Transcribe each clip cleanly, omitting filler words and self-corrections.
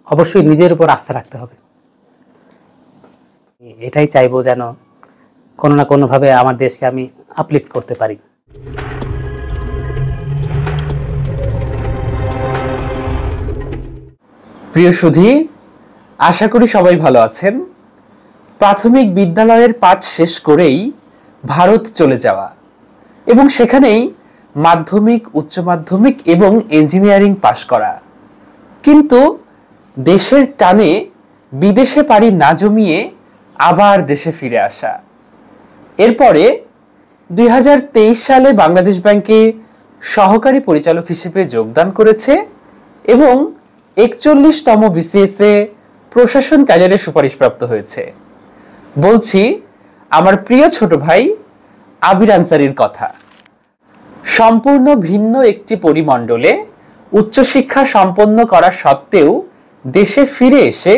অবশ্যই নিজের উপর আস্থা রাখতে হবে। এটাই চাইবো যেন কোনো না কোনোভাবে আমার দেশকে আমি আপলিফট করতে পারি। প্রিয় সুধী, আশা করি সবাই ভালো আছেন। প্রাথমিক বিদ্যালয়ের পাঠ শেষ করেই ভারত চলে যাওয়া এবং সেখানেই মাধ্যমিক, উচ্চ মাধ্যমিক এবং ইঞ্জিনিয়ারিং পাশ করা, কিন্তু দেশের টানে বিদেশে পাড়ি না জমিয়ে আবার দেশে ফিরে আসা। এরপরে 2023 সালে বাংলাদেশ ব্যাংকে সহকারী পরিচালক হিসেবে যোগদান করেছে এবং 41তম BCS এ প্রশাসন ক্যাডারে সুপারিশপ্রাপ্ত হয়েছে। বলছি আমার প্রিয় ছোট ভাই আবির আনসারীর কথা। সম্পূর্ণ ভিন্ন একটি পরিমণ্ডলে উচ্চশিক্ষা সম্পন্ন করা সত্ত্বেও দেশে ফিরে এসে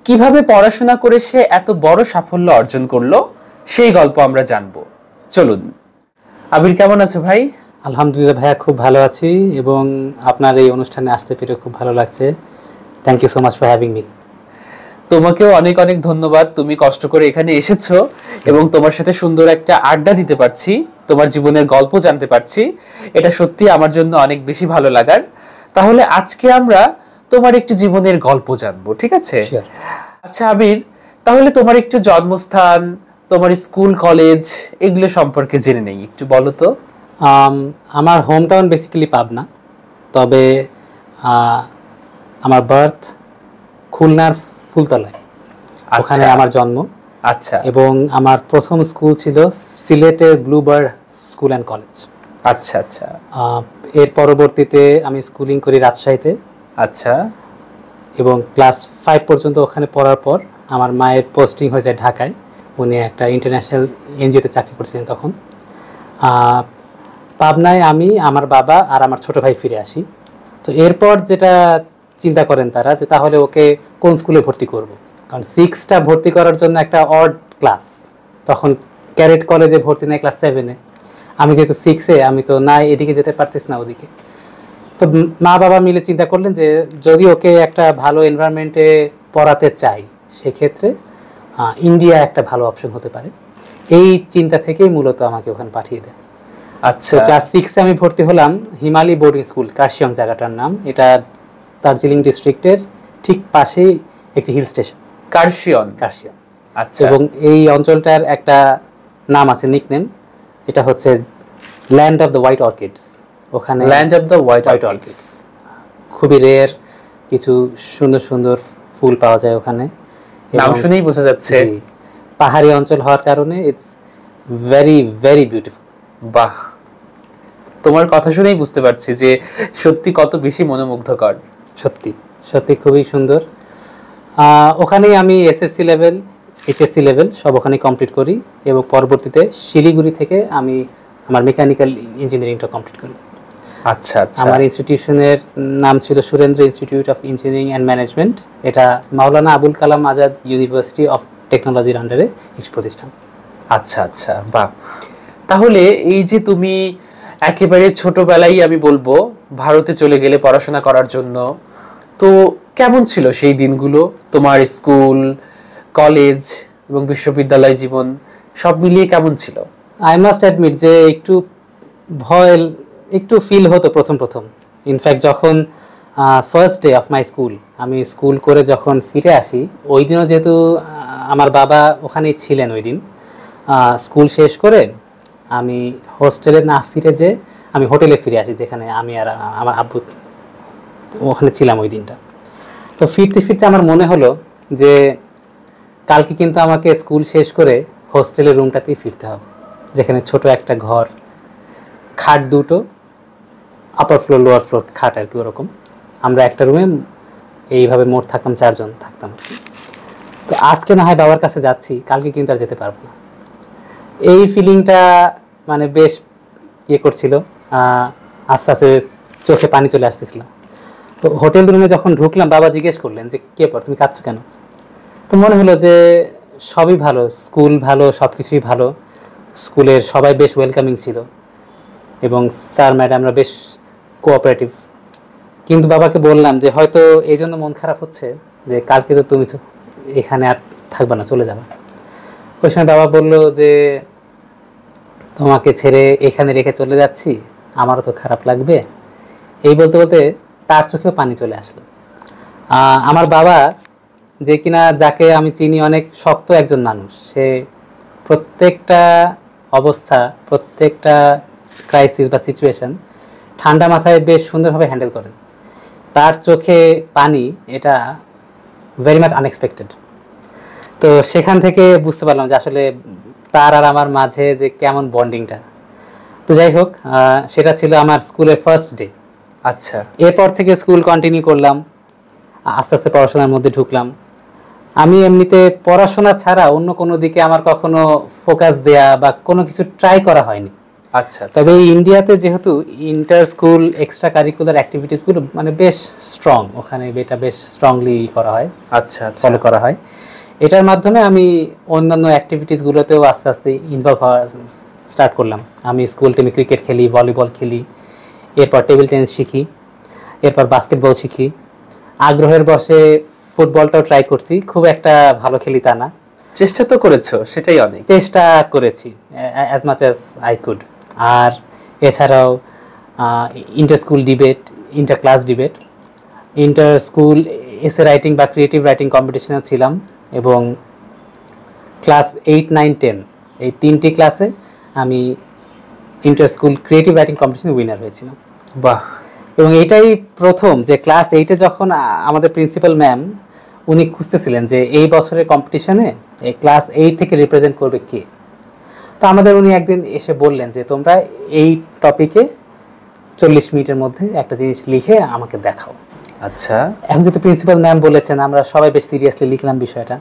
কিভাবে পড়াশোনা করে সে এত বড় সাফল্য অর্জন করলো সেই গল্প আমরা জানবো। চলুন। আবির, কেমন আছো ভাই? আলহামদুলিল্লাহ ভাইয়া, খুব ভালো আছি এবং আপনার এই অনুষ্ঠানে আসতে পেরে খুব ভালো লাগছে। Thank you so much for having me. তোমাকেও অনেক অনেক ধন্যবাদ, তুমি কষ্ট করে এখানে এসেছো এবং তোমার সাথে সুন্দর একটা আড্ডা দিতে পারছি, তোমার জীবনের গল্প জানতে পারছি, এটা সত্যি আমার জন্য অনেক বেশি ভালো লাগার। তাহলে আজকে আমরা তোমার একটু জীবনের গল্প জানবো, ঠিক আছে? আচ্ছা আবির, তাহলে তোমার একটু জন্মস্থান, তোমার স্কুল, কলেজ এগুলো সম্পর্কে জেনে নেই, একটু বলো তো। আমার হোম টাউন বেসিক্যালি পাবনা, তবে আমার বার্থ খুলনার ফুলতলায়, ওখানে আমার জন্ম। আচ্ছা। এবং আমার প্রথম স্কুল ছিল সিলেটের ব্লুবার্ড স্কুল অ্যান্ড কলেজ। আচ্ছা আচ্ছা। এর পরবর্তীতে আমি স্কুলিং করি রাজশাহীতে। আচ্ছা। এবং ক্লাস 5 পর্যন্ত ওখানে পড়ার পর আমার মায়ের পোস্টিং হয়ে যায় ঢাকায়। উনি একটা ইন্টারন্যাশনাল এনজিওতে চাকরি করছিলেন তখন। পাবনায় আমি, আমার বাবা আর আমার ছোট ভাই ফিরে আসি। তো এরপর যেটা চিন্তা করেন তারা, যে তাহলে ওকে কোন স্কুলে ভর্তি করব, কারণ 6টা ভর্তি করার জন্য একটা অড ক্লাস, তখন ক্যারেট কলেজে ভর্তি নেয় ক্লাস 7-এ। আমি যেহেতু 6-এ, আমি তো না এদিকে যেতে পারতেছি না ওদিকে। তো মা বাবা মিলে চিন্তা করলেন যে যদি ওকে একটা ভালো এনভায়রনমেন্টে পড়াতে চাই, সেক্ষেত্রে ইন্ডিয়া একটা ভালো অপশন হতে পারে। এই চিন্তা থেকেই মূলত আমাকে ওখানে পাঠিয়ে দেয়। আচ্ছা। ক্লাস 6-এ আমি ভর্তি হলাম হিমালয় বোর্ডিং স্কুল, কার্শিয়ং জায়গাটার নাম। এটা দার্জিলিং ডিস্ট্রিক্টের ঠিক পাশেই একটি হিল স্টেশন, কার্শিয়ং। আচ্ছা। এবং এই অঞ্চলটার একটা নাম আছে, নিকনেম, এটা হচ্ছে land of the white orchids. ওখানে land of the white orchids খুবই রেয়ার কিছু সুন্দর সুন্দর ফুল পাওয়া যায় ওখানে। নাম শুনেই বোঝা যাচ্ছে পাহাড়ি অঞ্চল হওয়ার কারণে ইটস ভেরি ভেরি বিউটিফুল। বাহ, তোমার কথা শুনেই বুঝতে পারছি যে সত্যি কত বেশি মনোমুগ্ধকর। সত্যি সত্যি খুবই সুন্দর। ওখানেই আমি এসএসসি লেভেল, এইচএসসি লেভেল সব ওখানে কমপ্লিট করি এবং পরবর্তীতে শিলিগুড়ি থেকে আমি আমার মেকানিক্যাল ইঞ্জিনিয়ারিংটা কমপ্লিট করি। আচ্ছা আচ্ছা। আমার ইনস্টিটিউশনের নাম ছিল Surendra institute of engineering and management. এটা মাওলানা আবুল কালাম আজাদ ইউনিভার্সিটি অফ টেকনোলজির আন্ডারে একটি প্রতিষ্ঠান। আচ্ছা আচ্ছা, বাহ। তাহলে এই যে তুমি একেবারে ছোটবেলায়, আমি বলবো, ভারতে চলে গেলে পড়াশোনা করার জন্য, তো কেমন ছিল সেই দিনগুলো? তোমার স্কুল, কলেজ এবং বিশ্ববিদ্যালয় জীবন সব মিলিয়ে কেমন ছিল? আই মাস্ট অ্যাডমিট যে একটু ভয় একটু ফিল হতো প্রথম প্রথম। ইনফ্যাক্ট যখন first day of my school, আমি স্কুল করে যখন ফিরে আসি, ওই দিনও যেহেতু আমার বাবা ওখানেই ছিলেন, ওই দিন স্কুল শেষ করে আমি হোস্টেলে না ফিরে যে আমি হোটেলে ফিরে আসি, যেখানে আমি আর আমার আব্বু ওখানে ছিলাম ওই দিনটা। তো ফিরতে ফিরতে আমার মনে হলো যে কালকে কিন্তু আমাকে স্কুল শেষ করে হোস্টেলের রুমটাতেই ফিরতে হবে, যেখানে ছোট একটা ঘর, খাট দুটো, আপার ফ্লোর লোয়ার ফ্লোর খাট আর কি, ওরকম। আমরা একটা রুমে এইভাবে মোট থাকতাম, 4 জন থাকতাম। তো আজকে না হয় বাবার কাছে যাচ্ছি, কালকে কিন্তু আর যেতে পারবো না। এই ফিলিংটা মানে বেশ করছিল। আস্তে আস্তে চোখে পানি চলে আসতেছিল। তো হোটেল রুমে যখন ঢুকলাম, বাবা জিজ্ঞেস করলেন যে কে পর, তুমি কাঁদছো কেন? তো মনে হলো যে সবই ভালো, স্কুল ভালো, সব কিছুই ভালো, স্কুলের সবাই বেশ ওয়েলকামিং ছিল এবং স্যার ম্যাডামরা বেশ কোঅপারেটিভ, কিন্তু বাবাকে বললাম যে হয়তো এই জন্য মন খারাপ হচ্ছে যে কালকে তো তুমি এখানে আর থাকবে না, চলে যাবে। ওই সময় বাবা বলল যে তোমাকে ছেড়ে এখানে রেখে চলে যাচ্ছি, আমারও তো খারাপ লাগবে। এই বলতে বলতে তার চোখেও পানি চলে আসলো। আমার বাবা, যে কিনা যাকে আমি চিনি অনেক শক্ত একজন মানুষ, সে প্রত্যেকটা অবস্থা, প্রত্যেকটা ক্রাইসিস বা সিচুয়েশন ঠান্ডা মাথায় বেশ সুন্দরভাবে হ্যান্ডেল করেন। তার চোখে পানি, এটা ভেরি মাচ আনএক্সপেক্টেড। তো সেখান থেকে বুঝতে পারলাম যে আসলে তার আর আমার মাঝে যে কেমন বন্ডিংটা। তো যাই হোক, সেটা ছিল আমার স্কুলের ফার্স্ট ডে। আচ্ছা, এরপর থেকে স্কুল কন্টিনিউ করলাম, আস্তে আস্তে পড়াশোনার মধ্যে ঢুকলাম। আমি এমনিতে পড়াশোনা ছাড়া অন্য কোনো দিকে আমার কখনো ফোকাস দেয়া বা কোনো কিছু ট্রাই করা হয়নি। আচ্ছা। তবে এই ইন্ডিয়াতে যেহেতু ইন্টার স্কুল এক্সট্রা কারিকুলার অ্যাক্টিভিটিসগুলো মানে বেশ স্ট্রং, ওখানে এটা বেশ স্ট্রংলি করা হয়, আচ্ছা, ফলো করা হয়। এটার মাধ্যমে আমি অন্যান্য অ্যাক্টিভিটিসগুলোতেও আস্তে আস্তে ইনভলভ হওয়া স্টার্ট করলাম। আমি স্কুল টিমে ক্রিকেট খেলি, ভলিবল খেলি, এরপর টেবিল টেনিস শিখি, এরপর বাস্কেটবল শিখি। আগ্রহের বশে ফুটবলটাও ট্রাই করছি, খুব একটা ভালো খেলি তা না, চেষ্টা তো করেছো, সেটাই অনেক। চেষ্টা করেছি as much as I could. আর এছাড়াও inter school debate, inter class debate, inter school essay writing বা ক্রিয়েটিভ রাইটিং কম্পিটিশনেও ছিলাম, এবং ক্লাস 8, 9, 10 এই 3টি ক্লাসে আমি ইন্টার স্কুল ক্রিয়েটিভ রাইটিং কম্পিটিশনে উইনার হয়েছিলাম। বাহ। এবং এটাই প্রথম যে ক্লাস 8-এ যখন আমাদের প্রিন্সিপাল ম্যাম উনি খুঁজতেছিলেন যে এই বছরের কম্পিটিশনে এই ক্লাস 8 থেকে রিপ্রেজেন্ট করবে কে। তো আমাদের উনি একদিন এসে বললেন যে তোমরা এই টপিকে 40 মিনিটের মধ্যে একটা জিনিস লিখে আমাকে দেখাও। আচ্ছা। এখন যেহেতু প্রিন্সিপাল ম্যাম বলেছেন, আমরা সবাই বেশ সিরিয়াসলি লিখলাম বিষয়টা।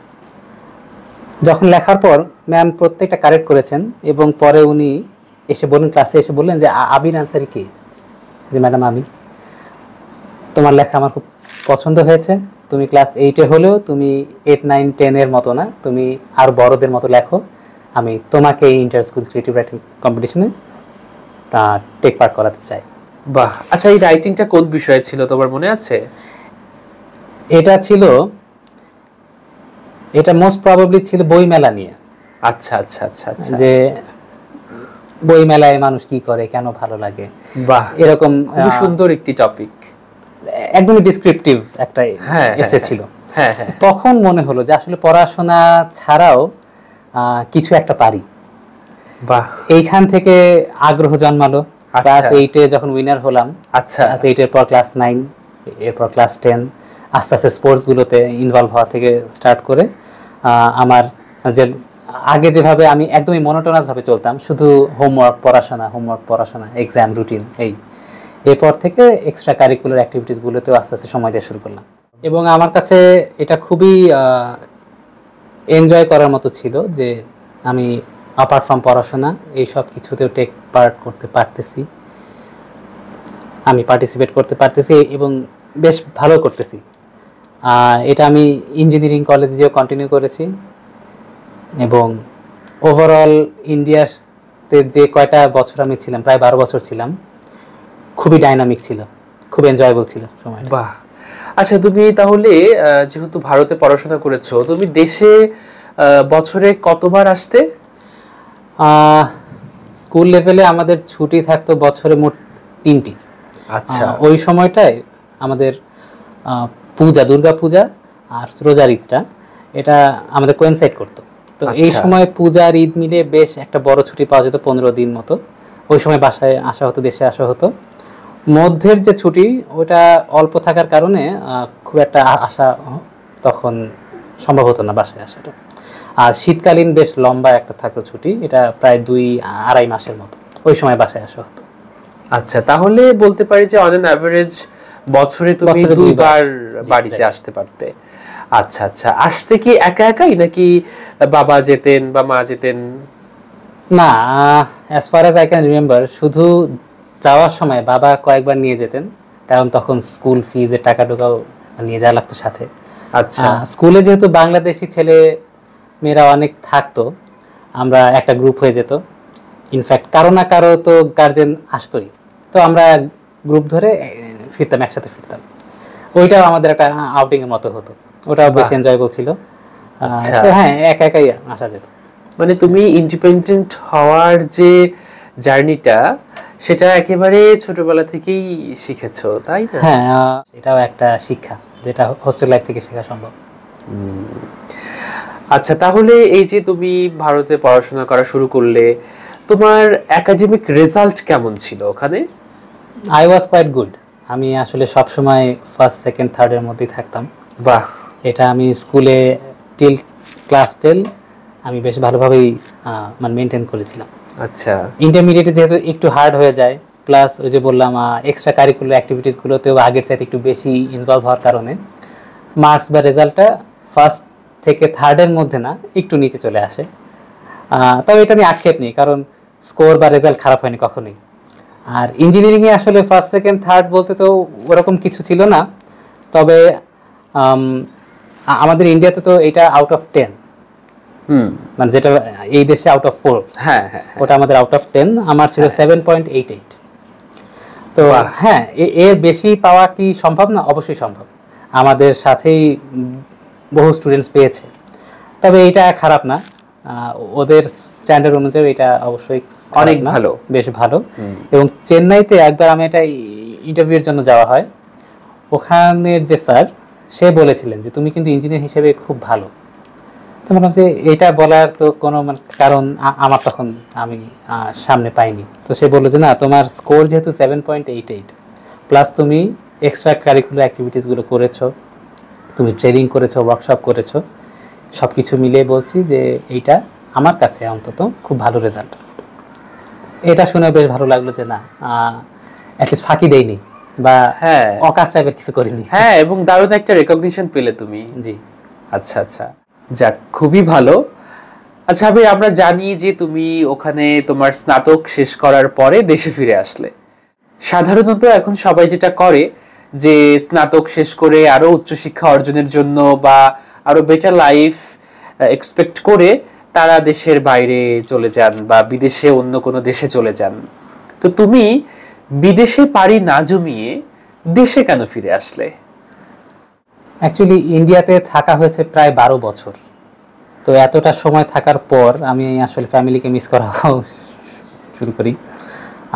যখন লেখার পর ম্যাম প্রত্যেকটা কারেক্ট করেছেন, এবং পরে উনি এসে বললেন, ক্লাসে এসে বললেন যে আবির আনসারি কে? যে ম্যাডাম আমি, তোমার লেখা আমার খুব পছন্দ হয়েছে, তুমি ক্লাস 8-এ হলেও তুমি 8, 9, 10-এর মতো না, তুমি আর বড়দের মতো লেখো, আমি তোমাকে এই ইন্টার স্কুল ক্রিয়েটিভ রাইটিং কম্পিটিশনে টেক পার্ট করাতে চাই। বাহ। আচ্ছা, এই রাইটিংটা কোন বিষয়ে ছিল তোমার মনে আছে? এটা মোস্ট প্রবাবলি ছিল বই মেলা নিয়ে। আচ্ছা আচ্ছা আচ্ছা আচ্ছা। যে বই মেলায় মানুষ কি করে, কেন ভালো লাগে। বাহ, এরকম খুব সুন্দর একটি টপিক, একদমই ডিসক্রিপটিভ একটা এসে ছিল। হ্যাঁ হ্যাঁ। তখন মনে হলো যে আসলে পড়াশোনা ছাড়াও কিছু একটা পারি। বাহ। এইখান থেকে আগ্রহ জন্মালো। ক্লাস 8-এ যখন উইনার হলাম, আচ্ছা, ক্লাস 8-এর পর ক্লাস 9, এরপর ক্লাস 10, আস্তে আস্তে স্পোর্টসগুলোতে ইনভলভ হওয়া থেকে স্টার্ট করে আমার যে আগে যেভাবে আমি একদমই মনোটোনাসভাবে চলতাম, শুধু হোমওয়ার্ক পড়াশোনা, এক্সাম রুটিন, এরপর থেকে এক্সট্রা কারিকুলার অ্যাক্টিভিটিসগুলোতেও আস্তে আস্তে সময় দেওয়া শুরু করলাম। এবং আমার কাছে এটা খুবই এনজয় করার মতো ছিল যে আমি অ্যাপার্ট ফ্রম পড়াশোনা এই সব কিছুতেও টেক পার্ট করতে পারতেছি, আমি পার্টিসিপেট করতে পারতেছি এবং বেশ ভালো করতেছি। এটা আমি ইঞ্জিনিয়ারিং কলেজেও কন্টিনিউ করেছি, এবং ওভারঅল ইন্ডিয়াতে যে কয়টা বছর আমি ছিলাম, প্রায় 12 বছর ছিলাম, খুবই ডাইনামিক ছিল, খুব এনজয়েবল ছিল সময়। বাহ। আচ্ছা, তুমি তাহলে যেহেতু ভারতে পড়াশোনা করেছো, তুমি দেশে বছরে কতবার আসতে? স্কুল লেভেলে আমাদের ছুটি থাকতো বছরে মোট 3টি। আচ্ছা। ওই সময়টায় আমাদের পূজা, দুর্গা পূজা আর রোজার ঈদটা, এটা আমাদের কোয়েনসাইড করতো। তো এই সময় পূজা আর ঈদ মিলে বেশ একটা বড় ছুটি পাওয়া যেত, 15 দিন মতো। ওই সময় বাসায় আসা হতো, দেশে আসা হতো। মধ্যের যে ছুটি, ওটা অল্প থাকার কারণে খুব একটা আসা তখন সম্ভব হতো না, বাসায় আসাটা। আর শীতকালীন বেশ লম্বা একটা থাকতো ছুটি, এটা প্রায় 2-2.5 মাসের মতো, ওই সময় বাসায় আসা হতো। আচ্ছা, তাহলে বলতে পারি যে অন অ্যান অ্যাভারেজ বছরে তুমি 2বার বাড়িতে আসতে পারতে। আচ্ছা আচ্ছা। আসতে কি একা একাই নাকি বাবা যেতেন বা মা যেতেন? না, as far as I can remember, শুধু যাওয়ার সময় বাবা কয়েকবার নিয়ে যেতেন, কারণ তখন স্কুল ফিজের টাকা টোকাও নিয়ে যাওয়া লাগতো সাথে। আচ্ছা। স্কুলে যেহেতু বাংলাদেশি ছেলে মেয়েরা অনেক থাকতো, আমরা একটা গ্রুপ হয়ে যেত। ইনফ্যাক্ট কারো না কারো তো গার্জেন আসতোই, তো আমরা গ্রুপ ধরে ফিরতাম, একসাথে ফিরতাম। ওইটাও আমাদের একটা আউটিং এর মতো হতো, ওটাও বেশ এনজয়েবল ছিল। তো হ্যাঁ, একা একাই আসা যেত। মানে তুমি ইন্ডিপেন্ডেন্ট হওয়ার যে জার্নিটা, সেটা একেবারে ছোটবেলা থেকেই শিখেছো, তাই না? হ্যাঁ, এটাও একটা শিক্ষা যেটা হোস্টেল লাইফ থেকে শেখা সম্ভব। আচ্ছা, তাহলে এই যে তুমি ভারতে পড়াশোনা করা শুরু করলে, তোমার একাডেমিক রেজাল্ট কেমন ছিল ওখানে? I was quite good. আমি আসলে সবসময় ফার্স্ট, সেকেন্ড, থার্ডের মধ্যেই থাকতাম। বাহ! এটা আমি স্কুলে টিল ক্লাস 10 আমি বেশ ভালোভাবেই মানে মেনটেন করেছিলাম। আচ্ছা। ইন্টারমিডিয়েটে যেহেতু একটু হার্ড হয়ে যায়, প্লাস ওই যে বললাম এক্সট্রা কারিকুলার অ্যাক্টিভিটিসগুলোতেও আগের চাইতে একটু বেশি ইনভলভ হওয়ার কারণে মার্কস বা রেজাল্টটা ফার্স্ট থেকে থার্ডের মধ্যে না, একটু নিচে চলে আসে। তবে এটা আমি আক্ষেপ নেই, কারণ স্কোর বা রেজাল্ট খারাপ হয়নি কখনোই। আর ইঞ্জিনিয়ারিংয়ে আসলে ফার্স্ট, সেকেন্ড, থার্ড বলতে তো ওরকম কিছু ছিল না। তবে আমাদের ইন্ডিয়াতে তো এটা আউট অফ 10, মানে যেটা এই দেশে আউট অফ 4, হ্যাঁ হ্যাঁ, ওটা আমাদের আউট অফ 10, আমার ছিল 7.88। তো হ্যাঁ, এর বেশি পাওয়া কি সম্ভব না? অবশ্যই সম্ভব। আমাদের সাথেই বহু স্টুডেন্টস পেয়েছে। তবে এটা খারাপ না, ওদের স্ট্যান্ডার্ড অনুযায়ী এটা অবশ্যই অনেক ভালো, বেশ ভালো। এবং চেন্নাইতে একবার আমি একটা ইন্টারভিউর জন্য যাওয়া হয়, ওখানের যে স্যার, সে বলেছিলেন যে তুমি কিন্তু ইঞ্জিনিয়ার হিসেবে খুব ভালো। তো বললাম যে এটা বলার তো কোনো কারণ আমার তখন আমি সামনে পাইনি। তো সে বললো যে না, তোমার স্কোর যেহেতু 7.88, প্লাস তুমি এক্সট্রা কারিকুলার অ্যাক্টিভিটিসগুলো করেছো, তুমি ট্রেনিং করেছো, ওয়ার্কশপ করেছো, সব কিছু মিলিয়ে বলছি যে এইটা আমার কাছে অন্তত খুব ভালো রেজাল্ট। এটা শুনে বেশ ভালো লাগলো যে না, অ্যাটলিস্ট ফাঁকি দেয়নি বা অকাজ টাইপের কিছু করিনি। হ্যাঁ, এবং দারুণ একটা রেকগনিশন পেলে তুমি। জি। আচ্ছা আচ্ছা, যাক, খুবই ভালো। আচ্ছা, আমরা জানি যে তুমি ওখানে তোমার স্নাতক শেষ করার পরে দেশে ফিরে আসলে। সাধারণত এখন সবাই যেটা করে যে স্নাতক শেষ করে আরো উচ্চশিক্ষা অর্জনের জন্য বা আরো বেটার লাইফ এক্সপেক্ট করে তারা দেশের বাইরে চলে যান বা বিদেশে অন্য কোনো দেশে চলে যান। তো তুমি বিদেশে পাড়ি না জমিয়ে দেশে কেন ফিরে আসলে? অ্যাকচুয়ালি ইন্ডিয়াতে থাকা হয়েছে প্রায় 12 বছর। তো এতটা সময় থাকার পর আমি আসলে ফ্যামিলিকে মিস করা শুরু করি।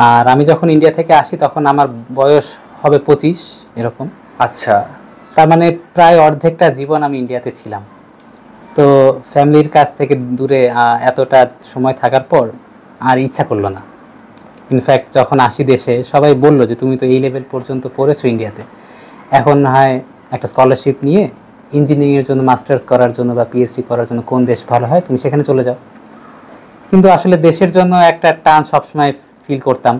আর আমি যখন ইন্ডিয়া থেকে আসি তখন আমার বয়স হবে 25 এরকম। আচ্ছা, তার মানে প্রায় অর্ধেকটা জীবন আমি ইন্ডিয়াতে ছিলাম। তো ফ্যামিলির কাছ থেকে দূরে এতটা সময় থাকার পর আর ইচ্ছা করলো না। ইনফ্যাক্ট যখন আসি দেশে, সবাই বললো যে তুমি তো এই লেভেল পর্যন্ত পড়েছো ইন্ডিয়াতে, এখন না হয় একটা স্কলারশিপ নিয়ে ইঞ্জিনিয়ারিংয়ের জন্য, মাস্টার্স করার জন্য বা পিএইচডি করার জন্য কোন দেশ ভালো হয় তুমি সেখানে চলে যাও। কিন্তু আসলে দেশের জন্য একটা টান সবসময় ফিল করতাম।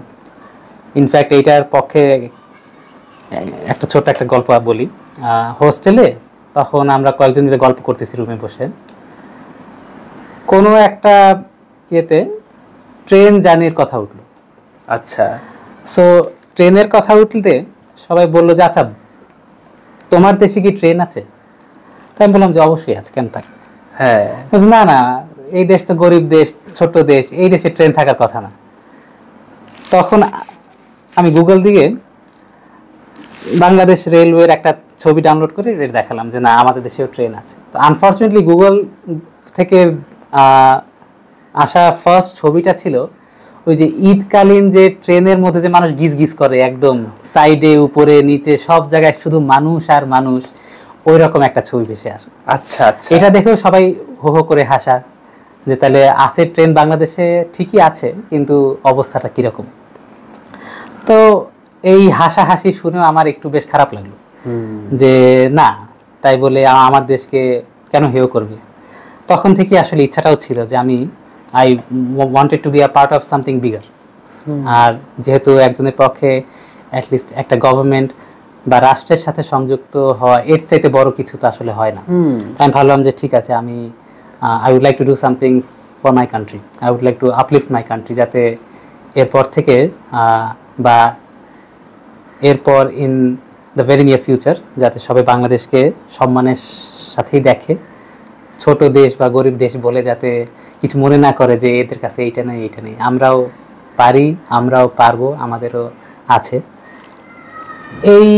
ইনফ্যাক্ট এইটার পক্ষে একটা ছোট্ট একটা গল্প বলি। হোস্টেলে তখন আমরা কয়েকজন মিলে গল্প করতেছি রুমে বসে, কোনো একটা ইয়েতে ট্রেন জার্নির কথা উঠলো। আচ্ছা। সো ট্রেনের কথা উঠলে সবাই বললো যে আচ্ছা তোমার দেশে কি ট্রেন আছে? তাই আমি বললাম যে অবশ্যই আছে, কেন থাকবে? হ্যাঁ। না না, এই দেশ তো গরিব দেশ, ছোট্ট দেশ, এই দেশে ট্রেন থাকার কথা না। তখন আমি গুগল দিয়ে বাংলাদেশ রেলওয়ের একটা ছবি ডাউনলোড করে দেখালাম যে না, আমাদের দেশেও ট্রেন আছে। তো আনফর্চুনেটলি গুগল থেকে আসা ফার্স্ট ছবিটা ছিল ওই যে ঈদকালীন যে ট্রেনের মধ্যে যে মানুষ গিজ গিজ করে, একদম সাইডে উপরে নিচে সব জায়গায় শুধু মানুষ আর মানুষ, ওই রকম একটা ছবি ভেসে আসে। আচ্ছা আচ্ছা। এটা দেখেও সবাই হো হো করে হাসা, যে তাহলে আছে ট্রেন বাংলাদেশে, ঠিকই আছে, কিন্তু অবস্থাটা কিরকম। তো এই হাসাহাসি শুনেও আমার একটু বেশ খারাপ লাগলো যে না, তাই বলে আমার দেশকে কেন হেয় করবে। তখন থেকে আসলে ইচ্ছাটাও ছিল যে আমি I wanted to be a part of something bigger. আর যেহেতু একজনের পক্ষে অ্যাটলিস্ট একটা গভর্নমেন্ট বা রাষ্ট্রের সাথে সংযুক্ত হওয়া, এর চাইতে বড় কিছু তো আসলে হয় না। আমি ভাবলাম যে ঠিক আছে, আমি I would like to do something for my country, I would like to uplift my country, যাতে এরপর থেকে বা এরপর in the very near future যাতে সবাই বাংলাদেশকে সম্মানের সাথেই দেখে, ছোট দেশ বা গরিব দেশ বলে যাতে কিছু মনে না করে যে এদের কাছে এইটা নেই এইটা নেই। আমরাও পারি, আমরাও পারবো, আমাদেরও আছে। এই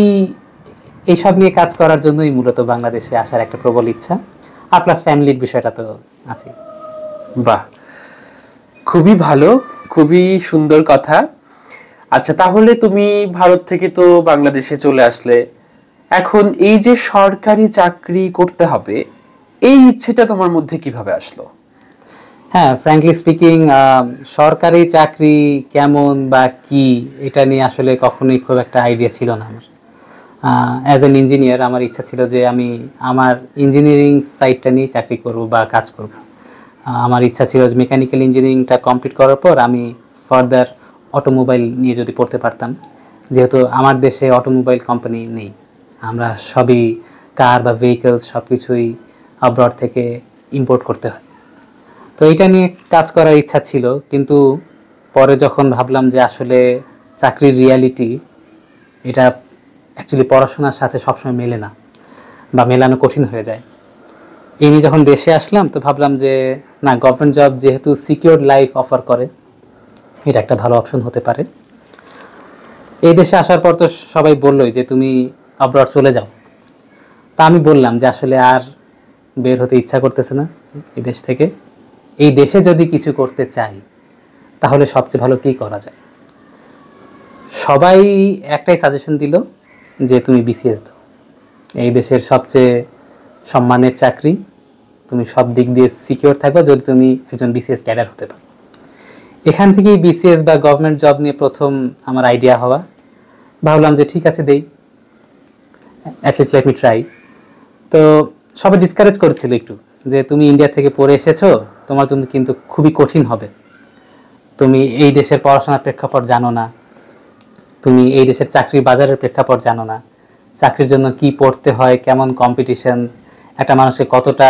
এইসব নিয়ে কাজ করার জন্যই মূলত বাংলাদেশে আসার একটা প্রবল ইচ্ছা, আর প্লাস ফ্যামিলির বিষয়টা তো আছে। বাহ, খুবই ভালো, খুবই সুন্দর কথা। আচ্ছা, তাহলে তুমি ভারত থেকে তো বাংলাদেশে চলে আসলে, এখন এই যে সরকারি চাকরি করতে হবে, এই ইচ্ছেটা তোমার মধ্যে কিভাবে আসলো? হ্যাঁ, ফ্র্যাঙ্কলি স্পিকিং, সরকারি চাকরি কেমন বা কি এটা নিয়ে আসলে কখনোই খুব একটা আইডিয়া ছিল না আমার। অ্যাজ অ্যান ইঞ্জিনিয়ার আমার ইচ্ছা ছিল যে আমি আমার ইঞ্জিনিয়ারিং সাইডটা নিয়ে চাকরি করব বা কাজ করব। আমার ইচ্ছা ছিল যে মেকানিক্যাল ইঞ্জিনিয়ারিংটা কমপ্লিট করার পর আমি ফার্দার অটোমোবাইল নিয়ে যদি পড়তে পারতাম, যেহেতু আমার দেশে অটোমোবাইল কোম্পানি নেই, আমরা সবই কার বা ভেহিকলস সব কিছুই আব্রড থেকে ইম্পোর্ট করতে হয়। তো এইটা নিয়ে কাজ করার ইচ্ছা ছিল, কিন্তু পরে যখন ভাবলাম যে আসলে চাকরির রিয়ালিটি এটা অ্যাকচুয়ালি পড়াশোনার সাথে সবসময় মেলে না বা মেলানো কঠিন হয়ে যায়, এই নিয়ে যখন দেশে আসলাম তো ভাবলাম যে না, গভর্নমেন্ট জব যেহেতু সিকিউরড লাইফ অফার করে, এটা একটা ভালো অপশন হতে পারে। এই দেশে আসার পর তো সবাই বললোই যে তুমি আব্রড চলে যাও। তা আমি বললাম যে আসলে আর বের হতে ইচ্ছা করতেছে না এই দেশ থেকে। এই দেশে যদি কিছু করতে চাই তাহলে সবচেয়ে ভালো কী করা যায়। সবাই একটাই সাজেশন দিল যে তুমি বিসিএস দাও, এই দেশের সবচেয়ে সম্মানের চাকরি, তুমি সব দিক দিয়ে সিকিউর থাকবে যদি তুমি একজন বিসিএস ক্যাডার হতে পারো। এখান থেকেই বিসিএস বা গভর্নমেন্ট জব নিয়ে প্রথম আমার আইডিয়া হওয়া। ভাবলাম যে ঠিক আছে, দেই, অ্যাটলিস্ট লেট মি ট্রাই। তো সবাই ডিসকারেজ করেছিল একটু, যে তুমি ইন্ডিয়া থেকে পড়ে এসেছো, তোমার জন্য কিন্তু খুবই কঠিন হবে, তুমি এই দেশের পড়াশোনার প্রেক্ষাপট জানো না, তুমি এই দেশের চাকরির বাজারের প্রেক্ষাপট জানো না, চাকরির জন্য কি পড়তে হয়, কেমন কম্পিটিশন, একটা মানুষকে কতটা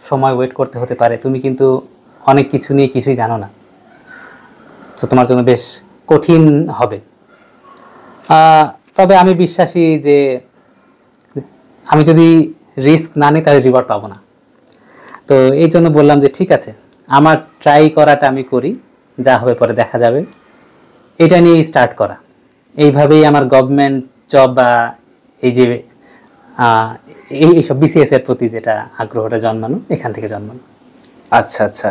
সময় ওয়েট করতে হতে পারে, তুমি কিন্তু অনেক কিছু নিয়ে কিছুই জানো না, তো তোমার জন্য বেশ কঠিন হবে। তবে আমি বিশ্বাসী যে আমি যদি রিস্ক না নিই তাহলে রিওয়ার্ড পাবো না। তো এই জন্য বললাম যে ঠিক আছে, আমার ট্রাই করাটা আমি করি, যা হবে পরে দেখা যাবে, এটা নিয়েই স্টার্ট করা। এইভাবেই আমার গভর্নমেন্ট জব বা এই যে এইসব বিসিএস এর প্রতি যেটা আগ্রহটা জন্মানো, এখান থেকে জন্মানো। আচ্ছা আচ্ছা,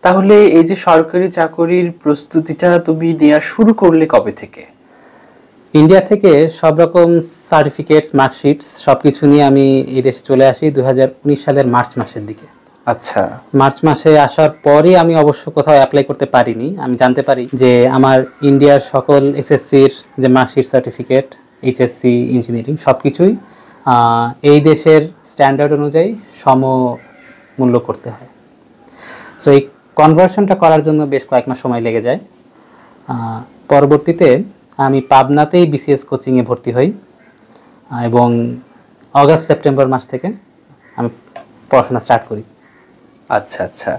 তাহলে এই যে সরকারি চাকরির প্রস্তুতিটা তুমি নেওয়া শুরু করলে কবে থেকে? ইন্ডিয়া থেকে সব রকম সার্টিফিকেটস, মার্কশিটস সব কিছু নিয়ে আমি এই দেশে চলে আসি 2019 সালের মার্চ মাসের দিকে। আচ্ছা, মার্চ মাসে আসার পরে আমি অবশ্য কোথাও অ্যাপ্লাই করতে পারিনি। আমি জানতে পারি যে আমার ইন্ডিয়ার সকল এসএসসির যে মার্কশিট, সার্টিফিকেট, এইচএসসি, ইঞ্জিনিয়ারিং সব কিছুই এই দেশের স্ট্যান্ডার্ড অনুযায়ী সমমূল্য করতে হয়। সো এই কনভার্সনটা করার জন্য বেশ কয়েক মাস সময় লেগে যায়। পরবর্তীতে আমি পাবনাতেই বিসিএস কোচিংয়ে ভর্তি হই এবং অগাস্ট সেপ্টেম্বর মাস থেকে আমি পড়াশোনা স্টার্ট করি। আচ্ছা আচ্ছা,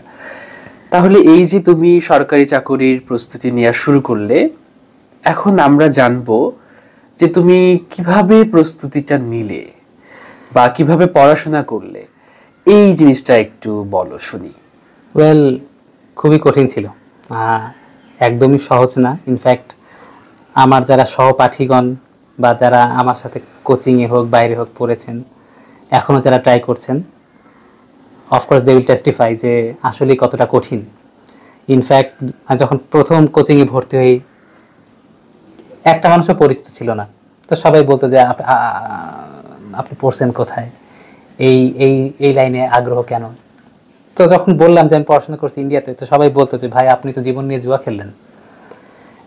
তাহলে এই যে তুমি সরকারি চাকরির প্রস্তুতি নেওয়া শুরু করলে, এখন আমরা জানবো যে তুমি কিভাবে প্রস্তুতিটা নিলে বা কিভাবে পড়াশোনা করলে, এই জিনিসটা একটু বলো শুনি। ওয়েল, খুবই কঠিন ছিল, একদমই সহজ না। ইনফ্যাক্ট আমার যারা সহপাঠীগণ বা যারা আমার সাথে কোচিংয়ে হোক বাইরে হোক পড়েছেন, এখনও যারা ট্রাই করছেন, অফকোর্স দে উইল টেস্টিফাই যে আসলে কতটা কঠিন। ইনফ্যাক্ট যখন প্রথম কোচিংয়ে ভর্তি হই, একটা মানুষও পরিচিত ছিল না, তো সবাই বলতো যে আপনি পড়ছেন কোথায়, এই এই এই লাইনে আগ্রহ কেন। তো যখন বললাম যে আমি পড়াশোনা করছি ইন্ডিয়াতে, তো সবাই বলতো যে ভাই আপনি তো জীবন নিয়ে জুয়া খেললেন,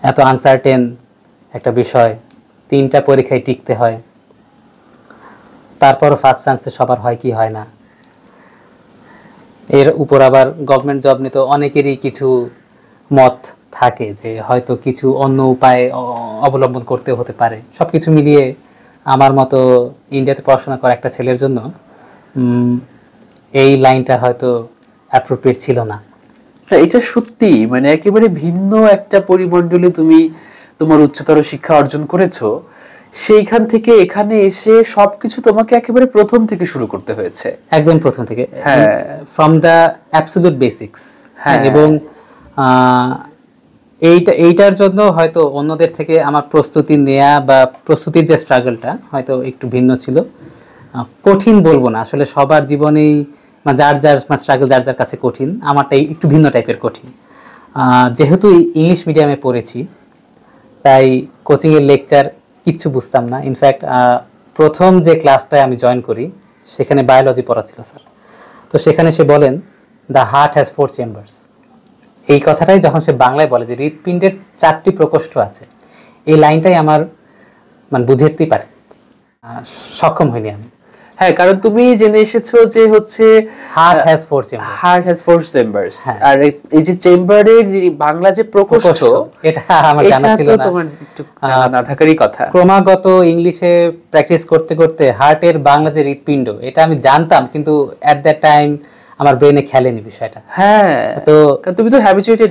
এত আনসার্টেন একটা বিষয়, 3টা পরীক্ষায় টিকতে হয়, তারপরও ফার্স্ট চান্সে সবার হয় কি হয় না। এর উপর আবার গভর্নমেন্ট জব নিয়ে তো অনেকেরই কিছু মত থাকে যে হয়তো কিছু অন্য উপায় অবলম্বন করতে হতে পারে। সব কিছু মিলিয়ে আমার মতো ইন্ডিয়াতে পড়াশোনা করা একটা ছেলের জন্য এই লাইনটা হয়তো অ্যাপ্রোপ্রিয়েট ছিল না। এটা সত্যি, মানে একেবারে ভিন্ন একটা পরিমণ্ডলে তুমি তোমার উচ্চতর শিক্ষা অর্জন করেছো, সেইখান থেকে এখানে এসে সবকিছু তোমাকে একেবারে প্রথম থেকে শুরু করতে হয়েছে। একদম প্রথম থেকে, হ্যাঁ, ফ্রম দ্য অ্যাবসলিউট বেসিক্স। এবং এইটার জন্য হয়তো অন্যদের থেকে আমার প্রস্তুতি নেওয়া বা প্রস্তুতির যে স্ট্রাগলটা হয়তো একটু ভিন্ন ছিল। কঠিন বলবো না, আসলে সবার জীবনেই যার যার স্ট্রাগল যার যার কাছে কঠিন, আমারটাই একটু ভিন্ন টাইপের কঠিন। যেহেতু ইংলিশ মিডিয়ামে পড়েছি, তাই কোচিংয়ের লেকচার কিচ্ছু বুঝতাম না। ইনফ্যাক্ট প্রথম যে ক্লাসটায় আমি জয়েন করি সেখানে বায়োলজি পড়াচ্ছিল স্যার। তো সেখানে সে বলেন দ্য হার্ট হ্যাজ 4 চেম্বার্স। এই কথাটাই যখন সে বাংলায় বলে যে হৃৎপিণ্ডের 4টি প্রকোষ্ঠ আছে, এই লাইনটাই আমার বুঝে উঠতেই পারে সক্ষম হইনি আমি। হ্যাঁ, কারণ তুমি জেনে এসেছো যে হচ্ছে heart has 4 chambers. Heart has 4 chambers, আর এই যে চেম্বারের বাংলা যে প্রকোষ্ঠ, এটা আমার জানা ছিল না, তোমার একটু জানা না থাকারই কথা। ক্রমাগত ইংলিশে প্র্যাকটিস করতে করতে হার্টের বাংলা যে হৃৎপিণ্ড এটা আমি জানতাম, কিন্তু এট দ্যাট টাইম আমার ব্রেনে খেলেনি বিষয়টা। হ্যাঁ, তো তুমি তো হ্যাবিচুয়েটেড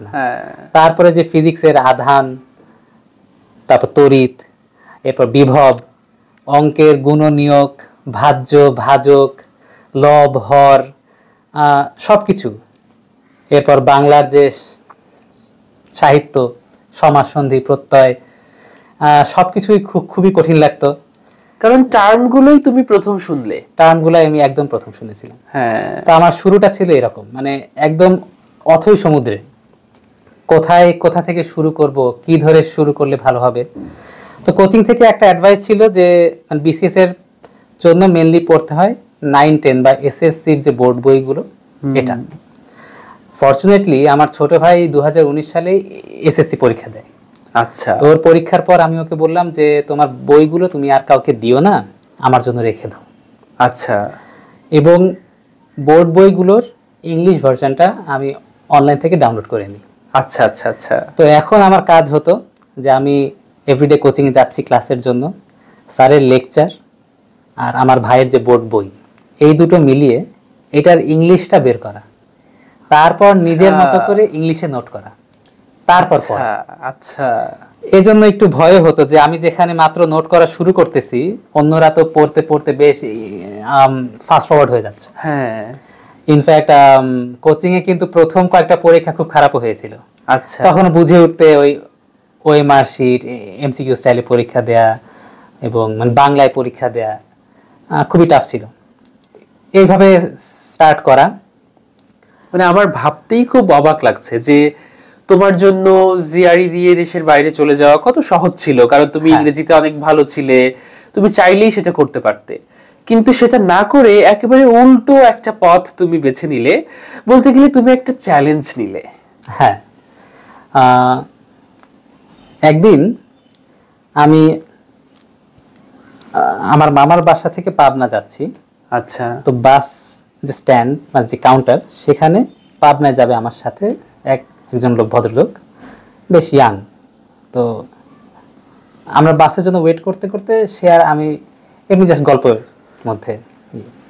না। হ্যাঁ। তারপরে যে ফিজিক্সের আধান, তারপর তড়িৎ, এরপর বিভব, অঙ্কের গুণনীয়ক, ভাজ্য, ভাজক, লব, হর, সব কিছু, এরপর বাংলার যে সাহিত্য, সমাস, সন্ধি, প্রত্যয়, সব কিছুই খুবই কঠিন লাগতো, কারণ টার্মগুলোই তুমি প্রথম শুনলে। টার্মগুলোই আমি একদম প্রথম শুনেছিলাম। হ্যাঁ, তো আমার শুরুটা ছিল এরকম, একদম অথৈ সমুদ্রে, কোথা থেকে শুরু করব, কি ধরে শুরু করলে ভালো হবে। তো কোচিং থেকে একটা অ্যাডভাইস ছিল যে বিসিএস এর জন্য মেনলি পড়তে হয় 9, 10 বা এসএসসির যে বোর্ড বইগুলো, এটা। ফরচুনেটলি আমার ছোট ভাই 2019 সালে এসএসসি পরীক্ষা দেয়। আচ্ছা। তো ওর পরীক্ষার পর আমি ওকে বললাম যে তোমার বইগুলো তুমি আর কাউকে দিও না, আমার জন্য রেখে দাও। আচ্ছা। এবং বোর্ড বইগুলোর ইংলিশ ভার্সনটা আমি অনলাইন থেকে ডাউনলোড করে নিই। আচ্ছা আচ্ছা আচ্ছা। তো এখন আমার কাজ হতো যে আমি এভরিডে কোচিংয়ে যাচ্ছি ক্লাসের জন্য, স্যারের লেকচার আর আমার ভাইয়ের যে বোর্ড বই, এই দুটো মিলিয়ে এটার ইংলিশটা বের করা, তারপর নিজের মতো করে ইংলিশে নোট করা, তারপর পড়া। আচ্ছা। এজন্য একটু ভয় হতো যে আমি যেখানে মাত্র নোট করা শুরু করতেছি, অন্যরা তো পড়তে পড়তে বেশ ফাস্ট ফরওয়ার্ড হয়ে যাচ্ছে। হ্যাঁ, ইনফ্যাক্ট কোচিংয়ে কিন্তু প্রথম কয়েকটা পরীক্ষা খুব খারাপও হয়েছিল। আচ্ছা। তখন বুঝে উঠতে ওই ওএমআর শিট, এমসিকিউ স্টাইলে পরীক্ষা দেয়া এবং বাংলায় পরীক্ষা দেয়া খুবই টাফ ছিল। এইভাবে স্টার্ট করা। আমার ভাবতেই খুব অবাক লাগছে যে তোমার জন্য জিআরই দিয়ে দেশের বাইরে চলে যাওয়া কত সহজ ছিল, কারণ তুমি ইংরেজিতে অনেক ভালো ছিলে, তুমি চাইলেই সেটা করতে পারতে। কিন্তু সেটা না করে একেবারে উল্টো একটা পথ তুমি বেছে নিলে, বলতে গেলে তুমি একটা চ্যালেঞ্জ নিলে। হ্যাঁ, একদিন আমি আমার মামার বাসা থেকে পাবনা যাচ্ছি। আচ্ছা। তো বাস যে স্ট্যান্ড যে কাউন্টার, সেখানে পাবনায় যাবে আমার সাথে একজন ভদ্রলোক, বেশ ইয়াং। তো আমরা বাসের জন্য ওয়েট করতে করতে সে আর আমি এমনি জাস্ট গল্পের মধ্যে,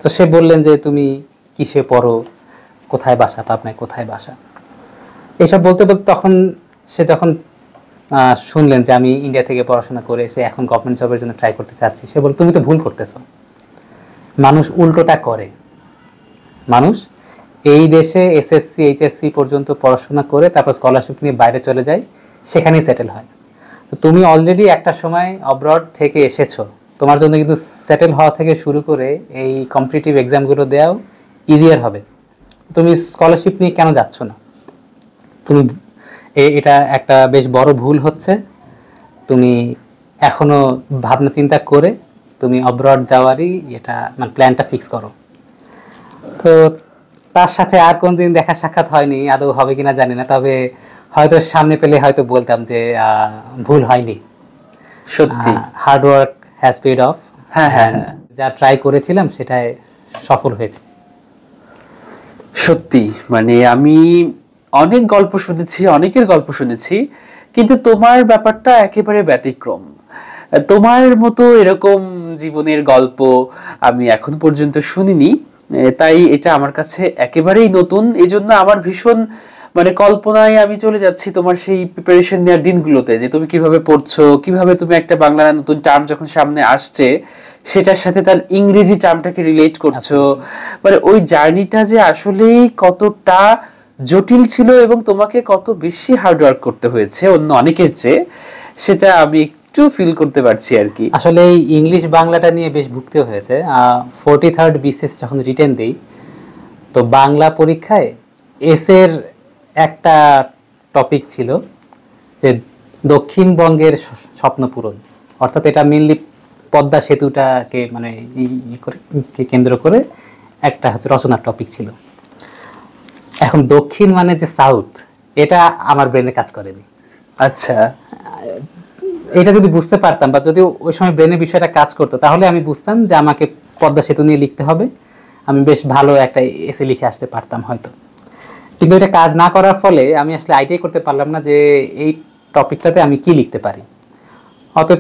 তো সে বললেন যে তুমি কিসে পড়ো, কোথায় বাসা, পাবনায় কোথায় বাসা, এইসব বলতে বলতে তখন সে যখন শুনলেন যে আমি ইন্ডিয়া থেকে পড়াশোনা করে এসে এখন গভর্নমেন্ট জবের জন্য ট্রাই করতে চাচ্ছি, সে বল তুমি তো ভুল করতেছো, মানুষ উল্টোটা করে। মানুষ এই দেশে এসএসসি এইচএসসি পর্যন্ত পড়াশোনা করে তারপর স্কলারশিপ নিয়ে বাইরে চলে যায়, সেখানেই সেটেল হয়। তুমি অলরেডি একটা সময় অব্রড থেকে এসেছো, তোমার জন্য কিন্তু সেটেল হওয়া থেকে শুরু করে এই কম্পিটিটিভ এক্সামগুলো দেওয়াও ইজিয়ার হবে। তুমি স্কলারশিপ নিয়ে কেন যাচ্ছ না? তুমি এটা একটা বেশ বড় ভুল হচ্ছে। তুমি এখনো ভাবনা চিন্তা করে তুমি অব্রড যাওয়ারই এটা প্ল্যানটা ফিক্স করো। তো তার সাথে আর কোনদিন দেখা সাক্ষাৎ হয়নি, আদৌ হবে কিনা জানি না, তবে হয়তো সামনে পেলে হয়তো বলতাম যে ভুল হয়নি, সত্যি hard work has paid off. হ্যাঁ হ্যাঁ, যা ট্রাই করেছিলাম সেটাই সফল হয়েছে। সত্যি আমি অনেক গল্প শুনেছি, অনেকের গল্প শুনেছি, কিন্তু তোমার ব্যাপারটা একেবারে ব্যতিক্রম। তোমার মতো এরকম জীবনের গল্প আমি এখন পর্যন্ত শুনিনি, তাই এটা আমার কাছে একেবারেই নতুন। এই জন্য আমার ভীষণ কল্পনায় আমি চলে যাচ্ছি তোমার সেই প্রিপারেশন নেওয়ার দিনগুলোতে, যে তুমি কিভাবে পড়ছো, কিভাবে তুমি একটা বাংলা নতুন টার্ম যখন সামনে আসছে সেটার সাথে তার ইংরেজি টার্মটাকে রিলেট করছো। ওই জার্নিটা যে আসলেই কতটা জটিল ছিল এবং তোমাকে কত বেশি হার্ডওয়ার্ক করতে হয়েছে অন্য অনেকের চেয়ে, সেটা আমি একটু ফিল করতে পারছি আর কি। আসলে এই ইংলিশ বাংলাটা নিয়ে বেশ ভুগতে হয়েছে। 43rd বিসিএস যখন রিটেন দিই, তো বাংলা পরীক্ষায় এসের একটা টপিক ছিল যে দক্ষিণবঙ্গের স্বপ্ন পূরণ, অর্থাৎ এটা মেনলি পদ্মা সেতুটাকে মানে কেন্দ্র করে একটা হচ্ছে রচনার টপিক ছিল। এখন দক্ষিণ মানে যে সাউথ, এটা আমার ব্রেনে কাজ করেনি। আচ্ছা, এটা যদি বুঝতে পারতাম বা যদি ওই সময় ব্রেনে বিষয়টা কাজ করতো, তাহলে আমি বুঝতাম যে আমাকে পদ্মা সেতু নিয়ে লিখতে হবে, আমি বেশ ভালো একটা এসে লিখে আসতে পারতাম হয়তো। কিন্তু এটা কাজ না করার ফলে আমি আসলে আইডিয়াই করতে পারলাম না যে এই টপিকটাতে আমি কি লিখতে পারি।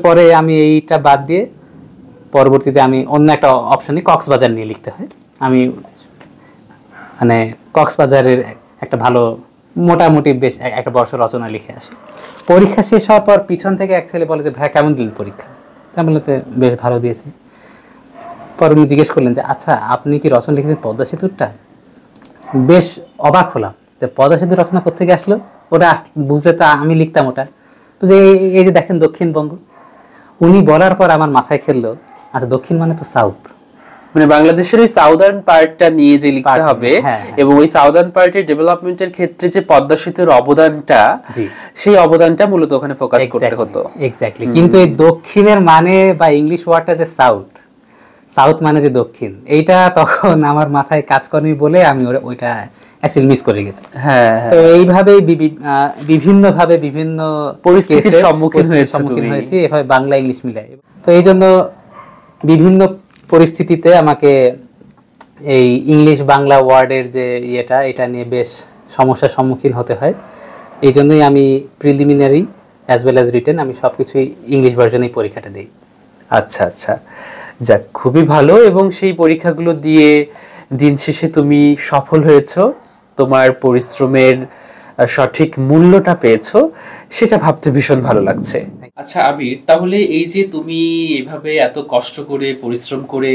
পরে আমি এইটা বাদ দিয়ে পরবর্তীতে আমি অন্য একটা অপশনে কক্সবাজার নিয়ে লিখতে হয়। আমি মানে কক্সবাজারের একটা ভালো মোটামুটি বেশ একটা বর্ষ রচনা লিখে আসি। পরীক্ষা শেষ হওয়ার পর পিছন থেকে এক ছেলে বলে যে, ভাই কেমন দিলেন পরীক্ষা? আমি বললাম যে বেশ ভালো দিয়েছি। পরে উনি জিজ্ঞেস করলেন যে, আচ্ছা আপনি কি রচনা লিখেছেন পদ্মা সেতুরটা? বেশ অবাক হলাম যে পদ্মা সেতুর রচনা কোত্থেকে আসলো, ওটা বুঝতে তো আমি লিখতাম ওটা, যে এই যে দেখেন দক্ষিণবঙ্গ। উনি বলার পর আমার মাথায় খেললো, আচ্ছা দক্ষিণ মানে তো সাউথ, মানে বাংলাদেশের ওই সাউদার্ন পার্টটা নিয়ে যে লিখতে হবে এবং ওই সাউদার্ন পার্টের ডেভেলপমেন্টের ক্ষেত্রে যে পদ্মা সেতুর অবদানটা, সেই অবদানটা মূলত ওখানে ফোকাস করতে হতো। এক্স্যাক্টলি। কিন্তু এই দক্ষিণের মানে বা ইংলিশ ওয়ার্ডটা যে সাউথ, সাউথ মানে যে দক্ষিণ, এইটা তখন আমার মাথায় কাজ করেনি বলে আমি ওইটা অ্যাকচুয়ালি মিস করে গেছি। হ্যাঁ, তো এইভাবেই বিভিন্নভাবে বিভিন্ন পরিস্থিতির সম্মুখীন হয়েছি, এভাবে বাংলা ইংলিশ মিলাই। তো এই জন্য বিভিন্ন পরিস্থিতিতে আমাকে এই ইংলিশ বাংলা ওয়ার্ডের যে এটা নিয়ে বেশ সমস্যার সম্মুখীন হতে হয়। এই জন্যই আমি preliminary as well as written আমি সব কিছুই ইংলিশ ভার্জনেই পরীক্ষাটা দিই। আচ্ছা আচ্ছা, যাক খুবই ভালো। এবং সেই পরীক্ষাগুলো দিয়ে দিন শেষে তুমি সফল হয়েছো, তোমার পরিশ্রমের সঠিক মূল্যটা পেয়েছো, সেটা ভাবতে ভীষণ ভালো লাগছে। আচ্ছা আবির, তাহলে এই যে তুমি এভাবে এত কষ্ট করে পরিশ্রম করে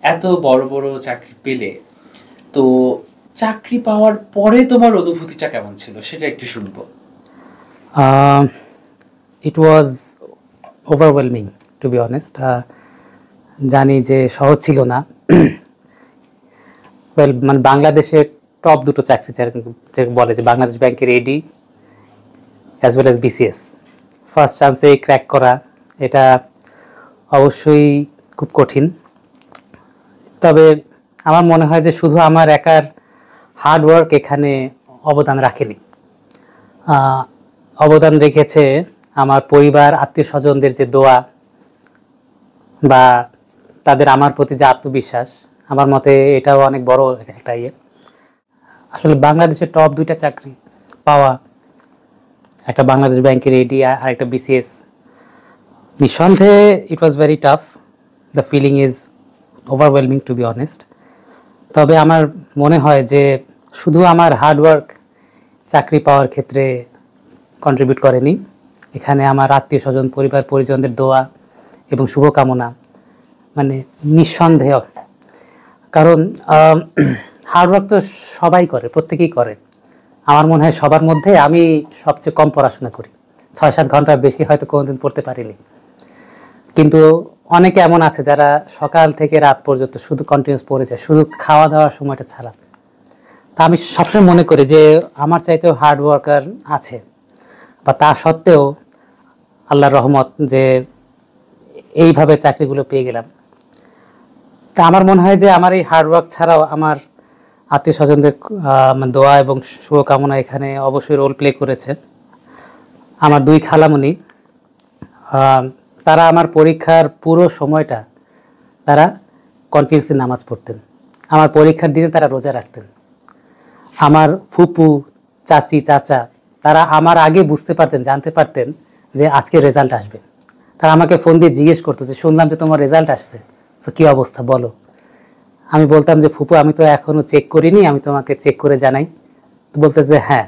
এত বড় বড় চাকরি পেলে, তো চাকরি পাওয়ার পরে তোমার অনুভূতিটা কেমন ছিল সেটা একটু শুনবো। ইট ওয়াজ ওভারওয়েলমিং টু বি অনেস্ট। জানি যে সহজ ছিল না। ওয়েল, মানে বাংলাদেশের টপ দুটো চাকরি যে বলে যে বাংলাদেশ ব্যাংকের AD as well as BCS, first চান্সে ক্র্যাক করা এটা অবশ্যই খুব কঠিন। তবে আমার মনে হয় যে শুধু আমার একার হার্ডওয়ার্ক এখানে অবদান রাখেনি, অবদান রেখেছে আমার পরিবার, আত্মীয় স্বজনদের যে দোয়া বা তাদের আমার প্রতি যে আত্মবিশ্বাস, আমার মতে এটাও অনেক বড় একটা আসলে বাংলাদেশের টপ দুইটা চাকরি পাওয়া, একটা বাংলাদেশ ব্যাংকের এডি আর একটা বিসিএস, নিঃসন্দেহে it was very tough. The feeling is overwhelming to be honest. তবে আমার মনে হয় যে শুধু আমার হার্ডওয়ার্ক চাকরি পাওয়ার ক্ষেত্রে কন্ট্রিবিউট করেনি, এখানে আমার আত্মীয় স্বজন, পরিবার পরিজনদের দোয়া এবং শুভকামনা মানে নিঃসন্দেহ। কারণ হার্ডওয়ার্ক তো সবাই করে, প্রত্যেকেই করে। আমার মনে হয় সবার মধ্যে আমি সবচেয়ে কম পড়াশোনা করি, 6-7 ঘন্টার বেশি হয়তো কোনোদিন পড়তে পারিনি। কিন্তু অনেকে এমন আছে যারা সকাল থেকে রাত পর্যন্ত শুধু কন্টিনিউস পড়েছে, শুধু খাওয়া দাওয়ার সময়টা ছাড়া। তা আমি সবসময় মনে করি যে আমার চাইতেও হার্ড ওয়ার্কার আছে, বা তা সত্ত্বেও আল্লাহর রহমত যে এইভাবে চাকরিগুলো পেয়ে গেলাম। তা আমার মনে হয় যে আমার এই হার্ডওয়ার্ক ছাড়াও আমার আত্মীয় স্বজনদের দোয়া এবং শুভকামনা এখানে অবশ্যই রোল প্লে করেছে। আমার 2 খালামণি, তারা আমার পরীক্ষার পুরো সময়টা তারা কন্টিনিউসলি নামাজ পড়তেন, আমার পরীক্ষার দিনে তারা রোজা রাখতেন। আমার ফুপু, চাচি, চাচা, তারা আমার আগে বুঝতে পারতেন, জানতে পারতেন যে আজকে রেজাল্ট আসবে। তারা আমাকে ফোন দিয়ে জিজ্ঞেস করতো যে শুনলাম যে তোমার রেজাল্ট আসছে, তো কী অবস্থা বলো। আমি বলতাম যে ফুপু আমি তো এখনও চেক করিনি, আমি তোমাকে চেক করে জানাই। তো বলতে যে হ্যাঁ,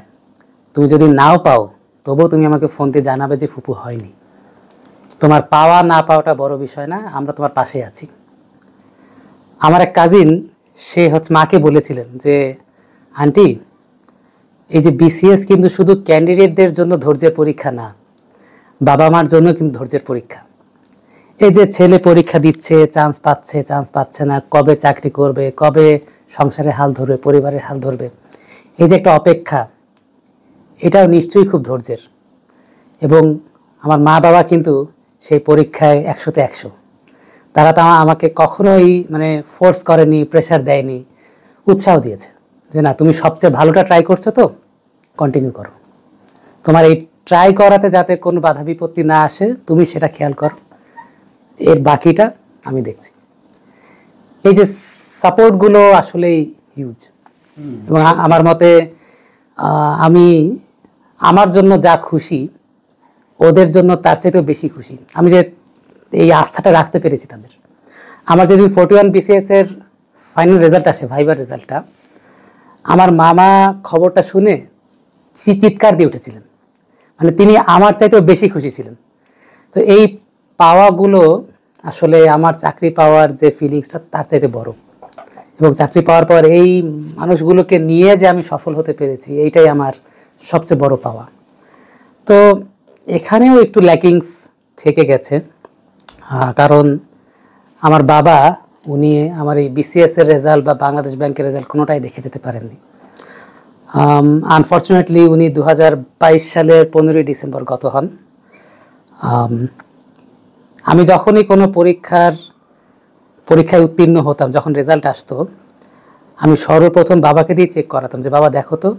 তুমি যদি নাও পাও তবুও তুমি আমাকে ফোন দিয়ে জানাবে যে ফুপু হয়নি। তোমার পাওয়া না পাওয়াটা বড় বিষয় না, আমরা তোমার পাশে আছি। আমার এক কাজিন, সে মাকে বলেছিলেন যে আন্টি এই যে বিসিএস কিন্তু শুধু ক্যান্ডিডেটদের জন্য ধৈর্যের পরীক্ষা না, বাবা মার জন্য কিন্তু ধৈর্যের পরীক্ষা। এই যে ছেলে পরীক্ষা দিচ্ছে, চান্স পাচ্ছে না, কবে চাকরি করবে, কবে সংসারের হাল ধরবে, পরিবারের হাল ধরবে, এই যে একটা অপেক্ষা, এটাও নিশ্চয়ই খুব ধৈর্যের। এবং আমার মা বাবা কিন্তু সেই পরীক্ষায় 100-তে 100। তারা তো আমাকে কখনোই মানে ফোর্স করেনি, প্রেশার দেয়নি, উৎসাহ দিয়েছে যে না, তুমি সবচেয়ে ভালোটা ট্রাই করছো, তো কন্টিনিউ করো, তোমার এই ট্রাই করাতে যাতে কোনো বাধা বিপত্তি না আসে তুমি সেটা খেয়াল করো, এর বাকিটা আমি দেখছি। এই যে সাপোর্টগুলো আসলেই হিউজ। এবং আমার মতে আমি আমার জন্য যা খুশি, ওদের জন্য তার চাইতেও বেশি খুশি আমি যে এই আস্থাটা রাখতে পেরেছি তাদের। আমার যেদিন 41 BCS এর ফাইনাল রেজাল্ট আসে, ভাইবার রেজাল্টটা, আমার মামা খবরটা শুনে চিৎকার দিয়ে উঠেছিলেন, মানে তিনি আমার চাইতেও বেশি খুশি ছিলেন। তো এই পাওয়াগুলো আসলে আমার চাকরি পাওয়ার যে ফিলিংসটা তার চাইতে বড়। এবং চাকরি পাওয়ার পর এই মানুষগুলোকে নিয়ে যে আমি সফল হতে পেরেছি, এইটাই আমার সবচেয়ে বড় পাওয়া। তো এখানেও একটু ল্যাকিংস থেকে গেছে, কারণ আমার বাবা, উনি আমার এই বিসিএস এর রেজাল্ট বা বাংলাদেশ ব্যাংকের রেজাল্ট কোনোটাই দেখে যেতে পারেননি। আনফর্চুনেটলি উনি 2022 সালের 15ই ডিসেম্বর গত হন। আমি যখনই কোনো পরীক্ষায় উত্তীর্ণ হতাম, যখন রেজাল্ট আসতো, আমি সর্বপ্রথম বাবাকে দিয়ে চেক করাতাম যে বাবা দেখো তো,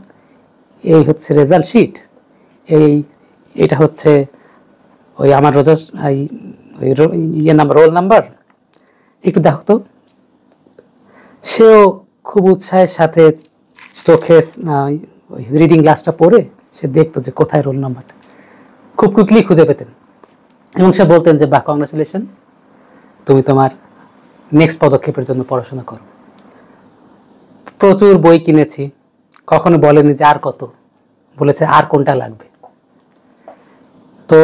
এই হচ্ছে রেজাল্ট শিট, এটা হচ্ছে ওই আমার রোল নাম্বার, একটু দেখো তো। সেও খুব উৎসাহের সাথে চোখে রিডিং গ্লাসটা পরে সে দেখতো যে কোথায় রোল নাম্বারটা, খুব কুইকলি খুঁজে পেতেন। এবং সে বলতেন যে বাহ, কংগ্রাচুলেশনস, তুমি তোমার নেক্সট পদক্ষেপের জন্য পড়াশোনা করো। প্রচুর বই কিনেছি, কখনো বলেনি যে আর কত, বলেছে আর কোনটা লাগবে। তো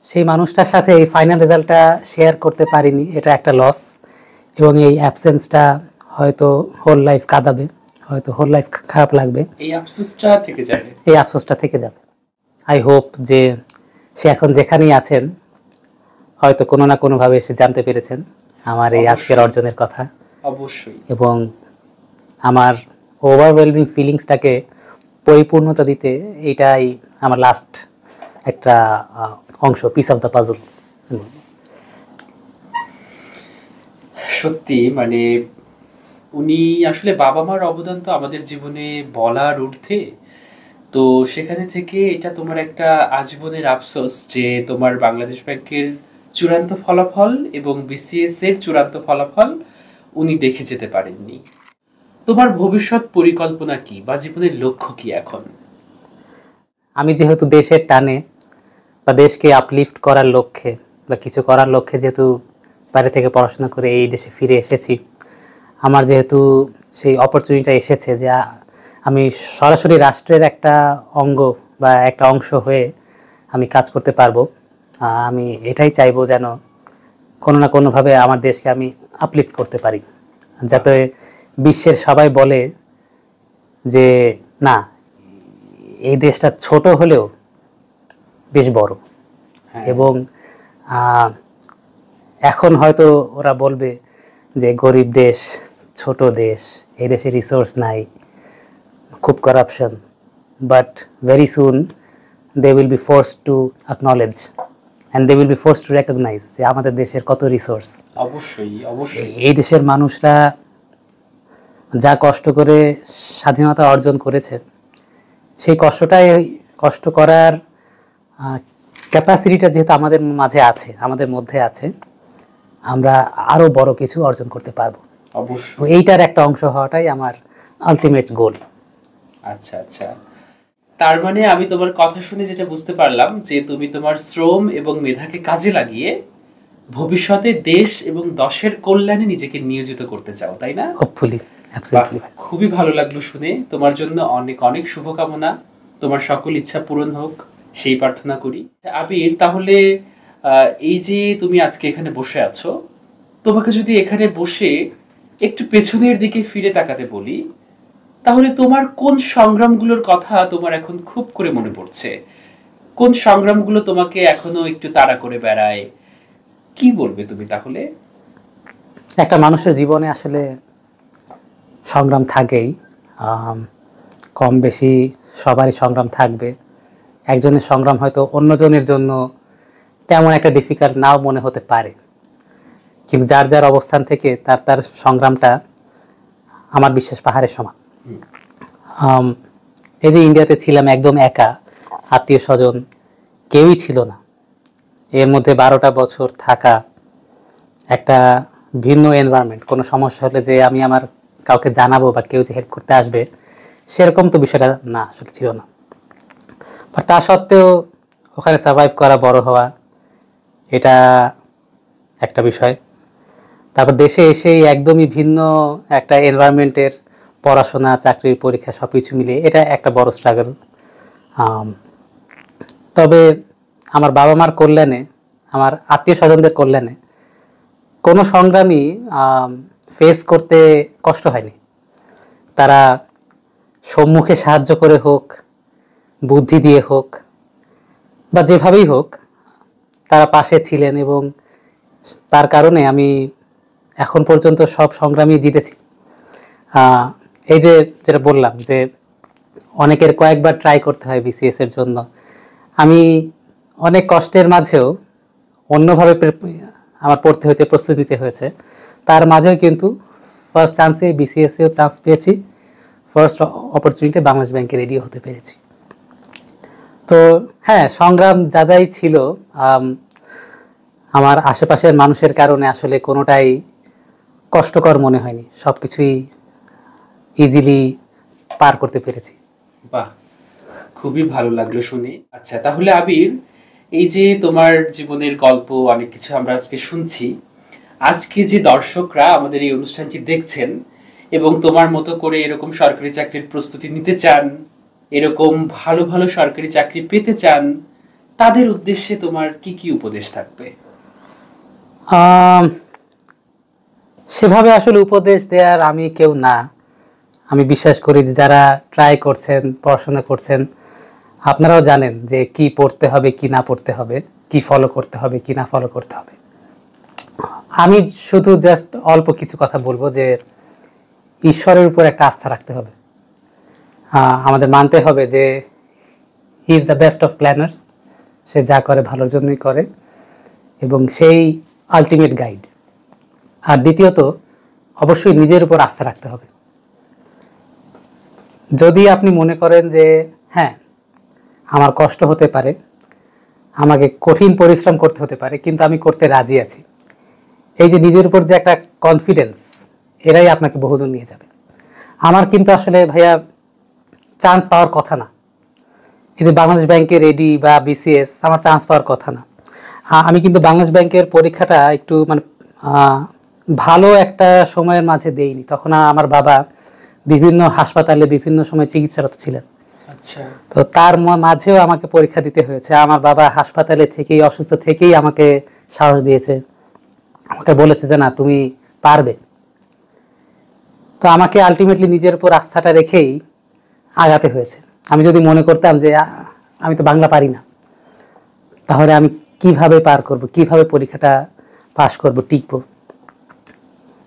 সেই মানুষটার সাথে এই ফাইনাল রেজাল্টটা শেয়ার করতে পারিনি, এটা একটা লস। এবং এই অ্যাবসেন্সটা হয়তো হোল লাইফ কাঁদাবে, হয়তো হোল লাইফ খারাপ লাগবে, এই আফসোসটা থেকে যাবে। আই হোপ যে সে এখন যেখানেই আছেন, হয়তো কোনো না কোনোভাবে সে জানতে পেরেছেন আমার এই আজকের অর্জনের কথা। অবশ্যই। এবং আমার ওভারওয়েলমিং ফিলিংসটাকে পরিপূর্ণতা দিতে এইটাই আমার লাস্ট একটা অংশ, পিস অফ দ্য পাজল। সত্যি মানে উনি আসলে বাবা মার অবদান তো আমাদের জীবনে বলার ঊর্ধ্বে। তো সেখানে থেকে এটা তোমার একটা আজীবনের আফসোস যে তোমার বাংলাদেশ ব্যাংকের চূড়ান্ত ফলাফল এবং বিসিএস এর চূড়ান্ত ফলাফল উনি দেখে যেতে পারেননি। তোমার ভবিষ্যৎ পরিকল্পনা কি বা জীবনের লক্ষ্য কি এখন? আমি যেহেতু দেশের টানে বা দেশকে আপলিফট করার লক্ষ্যে বা কিছু করার লক্ষ্যে যেহেতু বাইরে থেকে পড়াশোনা করে এই দেশে ফিরে এসেছি, আমার যেহেতু সেই অপরচুনিটিটা এসেছে যে আমি সরাসরি রাষ্ট্রের একটা অঙ্গ বা একটা অংশ হয়ে আমি কাজ করতে পারবো, আমি এটাই চাইবো যেন কোনো না কোনোভাবে আমার দেশকে আমি আপলিফট করতে পারি, যাতে বিশ্বের সবাই বলে যে না, এই দেশটা ছোট হলেও বেশ বড়। এবং এখন হয়তো ওরা বলবে যে গরিব দেশ, ছোট দেশ, এই দেশে রিসোর্স নাই, খুব corruption, but very soon they will be forced to acknowledge and they will be forced to recognise যে আমাদের দেশের কত রিসোর্স। অবশ্যই। এই দেশের মানুষরা যা কষ্ট করে স্বাধীনতা অর্জন করেছে, সেই কষ্ট করার ক্যাপাসিটিটা যেহেতু আমাদের মাঝে আছে, আমাদের মধ্যে আছে, আমরা আরো বড় কিছু অর্জন করতে পারবো। অবশ্যই। এইটার একটা অংশ হওয়াটাই আমার আলটিমেট গোল। আচ্ছা। তার মানে আমি তোমার কথা শুনে যেটা বুঝতে পারলাম যে তুমি তোমার শ্রম এবং মেধাকে কাজে লাগিয়ে ভবিষ্যতে দেশ এবং দশের কল্যাণে নিজেকে নিয়োজিত করতে চাও, তাই না? Hopefully, absolutely. খুবই ভালো লাগলো শুনে। তোমার জন্য অনেক অনেক শুভকামনা, তোমার সকল ইচ্ছা পূরণ হোক সেই প্রার্থনা করি। আবির, তাহলে এই যে তুমি আজকে এখানে বসে আছো, তোমাকে যদি এখানে বসে একটু পেছনের দিকে ফিরে তাকাতে বলি, তাহলে তোমার কোন সংগ্রামগুলোর কথা তোমার এখন খুব করে মনে পড়ছে? কোন সংগ্রামগুলো তোমাকে এখনো একটু তাড়া করে বেড়ায়? কি বলবে তুমি তাহলে? একটা মানুষের জীবনে আসলে সংগ্রাম থাকেই, কম বেশি সবারই সংগ্রাম থাকবে। একজনের সংগ্রাম হয়তো অন্যজনের জন্য তেমন একটা ডিফিকাল্ট নাও মনে হতে পারে, কিন্তু যার যার অবস্থান থেকে তার তার সংগ্রামটা আমার বিশ্বাস পাহাড়ের সমান। এই যে ইন্ডিয়াতে ছিলাম একদম একা, আত্মীয় স্বজন কেউই ছিল না, এর মধ্যে 12টা বছর থাকা, একটা ভিন্ন এনভায়রনমেন্ট, কোনো সমস্যা হলে যে আমি আমার কাউকে জানাবো বা কেউ যে হেল্প করতে আসবে সেরকম তো বিষয়টা না, আসলে ছিল না। বাট তা সত্ত্বেও ওখানে সার্ভাইভ করা, বড় হওয়া, এটা একটা বিষয়। তারপর দেশে এসেই একদমই ভিন্ন একটা এনভায়রনমেন্টের পড়াশোনা, চাকরির পরীক্ষা সব কিছু মিলিয়ে এটা একটা বড় স্ট্রাগল। তবে আমার বাবা মার কল্যাণে, আমার আত্মীয় স্বজনদের কল্যাণে কোনো সংগ্রামই ফেস করতে কষ্ট হয়নি। তারা সম্মুখে সাহায্য করে হোক, বুদ্ধি দিয়ে হোক, বা যেভাবেই হোক তারা পাশে ছিলেন, এবং তার কারণে আমি এখন পর্যন্ত সব সংগ্রামই জিতেছি। এই যে যেটা বললাম যে অনেকের কয়েকবার ট্রাই করতে হয় বিসিএস এর জন্য, আমি অনেক কষ্টের মাঝেও অন্যভাবে আমার পড়তে হয়েছে, প্রস্তুতি নিতে হয়েছে, তার মাঝেও কিন্তু ফার্স্ট চান্সে বিসিএসেও চান্স পেয়েছি, ফার্স্ট অপরচুনিটি বাংলাদেশ ব্যাংকে রেডি হতে পেরেছি। তো হ্যাঁ, সংগ্রাম যা যাই ছিল, আমার আশেপাশের মানুষের কারণে আসলে কোনোটাই কষ্টকর মনে হয়নি, সব কিছুই ইজিলি পার করতে পেরেছি। বাহ, খুবই ভালো লাগলো শুনে। আচ্ছা, তাহলে আবির, এই যে তোমার জীবনের গল্প অনেক কিছু আমরা আজকে শুনছি, আজকে যে দর্শকরা আমাদের এই অনুষ্ঠানটি দেখছেন এবং তোমার মতো করে এরকম সরকারি চাকরির প্রস্তুতি নিতে চান, এরকম ভালো ভালো সরকারি চাকরি পেতে চান, তাদের উদ্দেশ্যে তোমার কি কি উপদেশ থাকবে? সেভাবে আসলে উপদেশ দেওয়ার আমি কেউ না। আমি বিশ্বাস করি যে যারা ট্রাই করছেন, পড়াশোনা করছেন, আপনারাও জানেন যে কি পড়তে হবে, কি না পড়তে হবে, কি ফলো করতে হবে, কি না ফলো করতে হবে। আমি শুধু জাস্ট অল্প কিছু কথা বলবো যে ঈশ্বরের উপর একটা আস্থা রাখতে হবে। আমাদের মানতে হবে যে he is the best of planners, সে যা করে ভালোর জন্যই করে, এবং সেই আলটিমেট গাইড। আর দ্বিতীয়ত, অবশ্যই নিজের উপর আস্থা রাখতে হবে। যদি আপনি মনে করেন যে হ্যাঁ, আমার কষ্ট হতে পারে, আমাকে কঠিন পরিশ্রম করতে হতে পারে, কিন্তু আমি করতে রাজি আছি, এই যে নিজের উপর যে একটা কনফিডেন্স, এরাই আপনাকে বহুদূর নিয়ে যাবে। আমার কিন্তু আসলে ভাইয়া চান্স পাওয়ার কথা না, এই যে বাংলাদেশ ব্যাংকের রেডি বা বিসিএস আমার চান্স পাওয়ার কথা না। আমি কিন্তু বাংলাদেশ ব্যাংকের পরীক্ষাটা একটু মানে ভালো একটা সময়ের মাঝে দেইনি, তখন আমার বাবা বিভিন্ন হাসপাতালে বিভিন্ন সময় চিকিৎসারত ছিলেন। আচ্ছা, তো তার মাঝেও আমাকে পরীক্ষা দিতে হয়েছে। আমার বাবা হাসপাতালে থেকেই, অসুস্থ থেকেই আমাকে সাহস দিয়েছে, আমাকে বলেছে যে না, তুমি পারবে। তো আমাকে আলটিমেটলি নিজের উপর আস্থাটা রেখেই আগাতে হয়েছে। আমি যদি মনে করতাম যে আমি তো বাংলা পারি না, তাহলে আমি কিভাবে পার করব, কিভাবে পরীক্ষাটা পাশ করব, টিকব।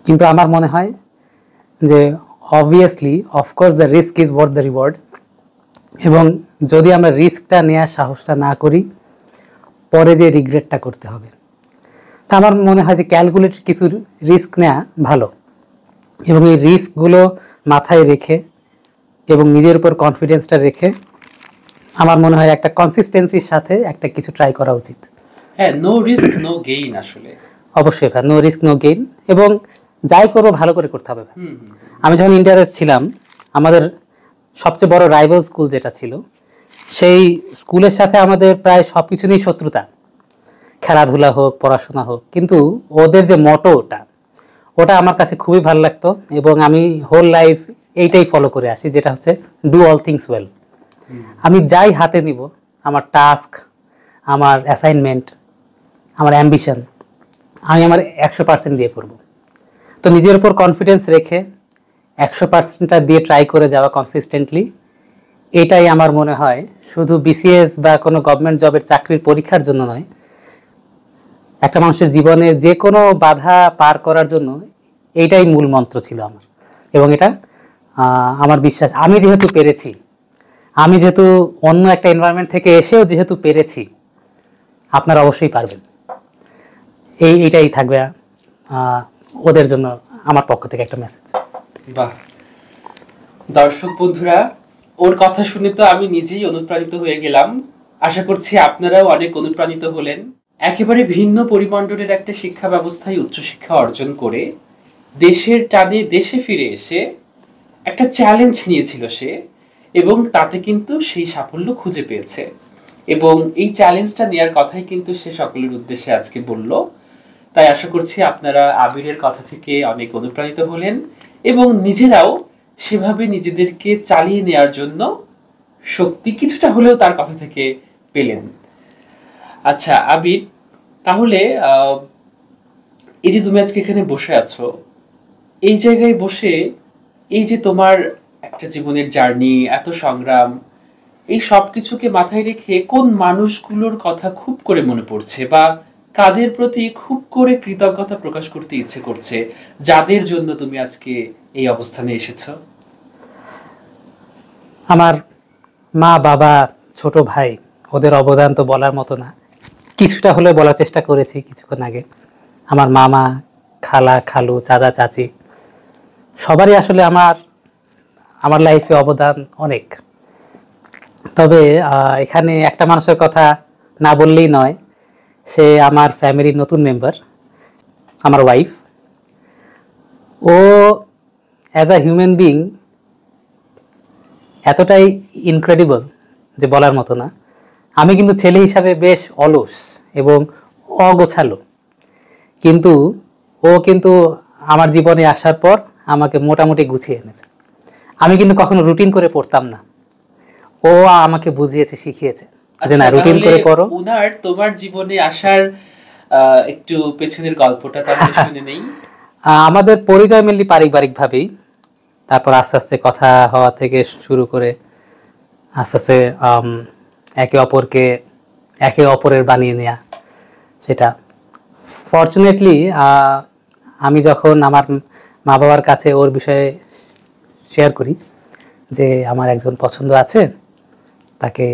কিন্তু আমার মনে হয় যে obviously, of course, the risk is worth the reward. এবং যদি আমরা রিস্কটা নেওয়ার সাহসটা না করি, পরে যে রিগ্রেটটা করতে হবে। তা আমার মনে হয় যে ক্যালকুলেটেড কিছু রিস্ক নেওয়া ভালো, এবং এই রিস্কগুলো মাথায় রেখে এবং নিজের উপর কনফিডেন্সটা রেখে আমার মনে হয় একটা কনসিস্টেন্সির সাথে একটা কিছু ট্রাই করা উচিত। হ্যাঁ, নো রিস্ক নো গেইন আসলে। অবশ্যই ভাই, নো রিস্ক নো গেইন, এবং যাই করবো ভালো করে করতে হবে। আমি যখন ইন্ডিয়াতে ছিলাম, আমাদের সবচেয়ে বড় রাইভাল স্কুল যেটা ছিল, সেই স্কুলের সাথে আমাদের প্রায় সব কিছু নিয়েই শত্রুতা, খেলাধুলা হোক, পড়াশোনা হোক, কিন্তু ওদের যে মটো, ওটা আমার কাছে খুবই ভালো লাগতো, এবং আমি হোল লাইফ এইটাই ফলো করে আসি, যেটা হচ্ছে ডু অল থিংস ওয়েল। আমি যাই হাতে নিব, আমার টাস্ক, আমার অ্যাসাইনমেন্ট, আমার অ্যাম্বিশন, আমি আমার 100% দিয়ে করব। তো নিজের উপর কনফিডেন্স রেখে 100%টা দিয়ে ট্রাই করে যাওয়া কনসিস্টেন্টলি, এটাই আমার মনে হয় শুধু বিসিএস বা কোনো গভর্নমেন্ট জবের চাকরির পরীক্ষার জন্য নয়, একটা মানুষের জীবনে যে কোনো বাধা পার করার জন্য এইটাই মূল মন্ত্র ছিল আমার। এবং এটা আমার বিশ্বাস, আমি যেহেতু পেরেছি, আমি যেহেতু অন্য একটা এনভায়রনমেন্ট থেকে এসেও যেহেতু পেরেছি, আপনারা অবশ্যই পারবেন। এইটাই থাকবে ওদের জন্য আমার পক্ষ থেকে একটা মেসেজ। বাহ, দর্শক বন্ধুরা, ওর কথা শুনে তো আমি নিজেই অনুপ্রাণিত হয়ে গেলাম। আশা করছি আপনারাও অনেক অনুপ্রাণিত হলেন। একেবারে ভিন্ন পরিমণ্ডলের একটা শিক্ষা ব্যবস্থায় উচ্চশিক্ষা অর্জন করে দেশের টানে দেশে ফিরে এসে একটা চ্যালেঞ্জ নিয়েছিল সে, এবং তাতে কিন্তু সেই সাফল্য খুঁজে পেয়েছে। এবং এই চ্যালেঞ্জটা নেওয়ার কথাই কিন্তু সে সকলের উদ্দেশ্যে আজকে বলল। তাই আশা করছি আপনারা আবিরের কথা থেকে অনেক অনুপ্রাণিত হলেন এবং নিজেরাও সেভাবে নিজেদেরকে চালিয়ে নেওয়ার জন্য শক্তি কিছুটা হলেও তার কথা থেকে পেলেন। আচ্ছা আবির, তাহলে এই যে তুমি আজকে এখানে বসে আছো, এই জায়গায় বসে এই যে তোমার একটা জীবনের জার্নি, এত সংগ্রাম, এই সব কিছুকে মাথায় রেখে কোন মানুষগুলোর কথা খুব করে মনে পড়ছে বা কাদের প্রতি খুব করে কৃতজ্ঞতা প্রকাশ করতে ইচ্ছে করছে, যাদের জন্য তুমি আজকে এই অবস্থানে এসেছো? আমার মা, বাবা, ছোট ভাই, ওদের অবদান তো বলার মতো না। কিছুটা হলে বলার চেষ্টা করেছি কিছুক্ষণ আগে। আমার মামা, খালা, খালু, চাচা, চাচি, সবারই আসলে আমার লাইফে অবদান অনেক। তবে এখানে একটা মানুষের কথা না বললেই নয়, সে আমার ফ্যামিলির নতুন মেম্বার, আমার ওয়াইফ। ও অ্যাজ আ হিউম্যান বিং এতটাই ইনক্রেডিবল যে বলার মতো না। আমি কিন্তু ছেলে হিসাবে বেশ অলস এবং অগোছালো, কিন্তু ও কিন্তু আমার জীবনে আসার পর আমাকে মোটামুটি গুছিয়ে এনেছে। আমি কিন্তু কখনো রুটিন করে পড়তাম না, ও আমাকে বুঝিয়েছে, শিখিয়েছে যে না, রুটিন করে পড়ো। উনার তোমার জীবনে আসার একটু পেছনের গল্পটা তাহলে শুনে নেই। আমাদের পরিচয় মেনলি পারিবারিকভাবেই, তারপর আস্তে আস্তে কথা হওয়া থেকে শুরু করে আস্তে আস্তে একে অপরের বানিয়ে নেওয়া। সেটা ফরচুনেটলি আমি যখন আমার মা বাবার কাছে ওর বিষয়ে শেয়ার করি যে আমার একজন পছন্দ আছে, তাকে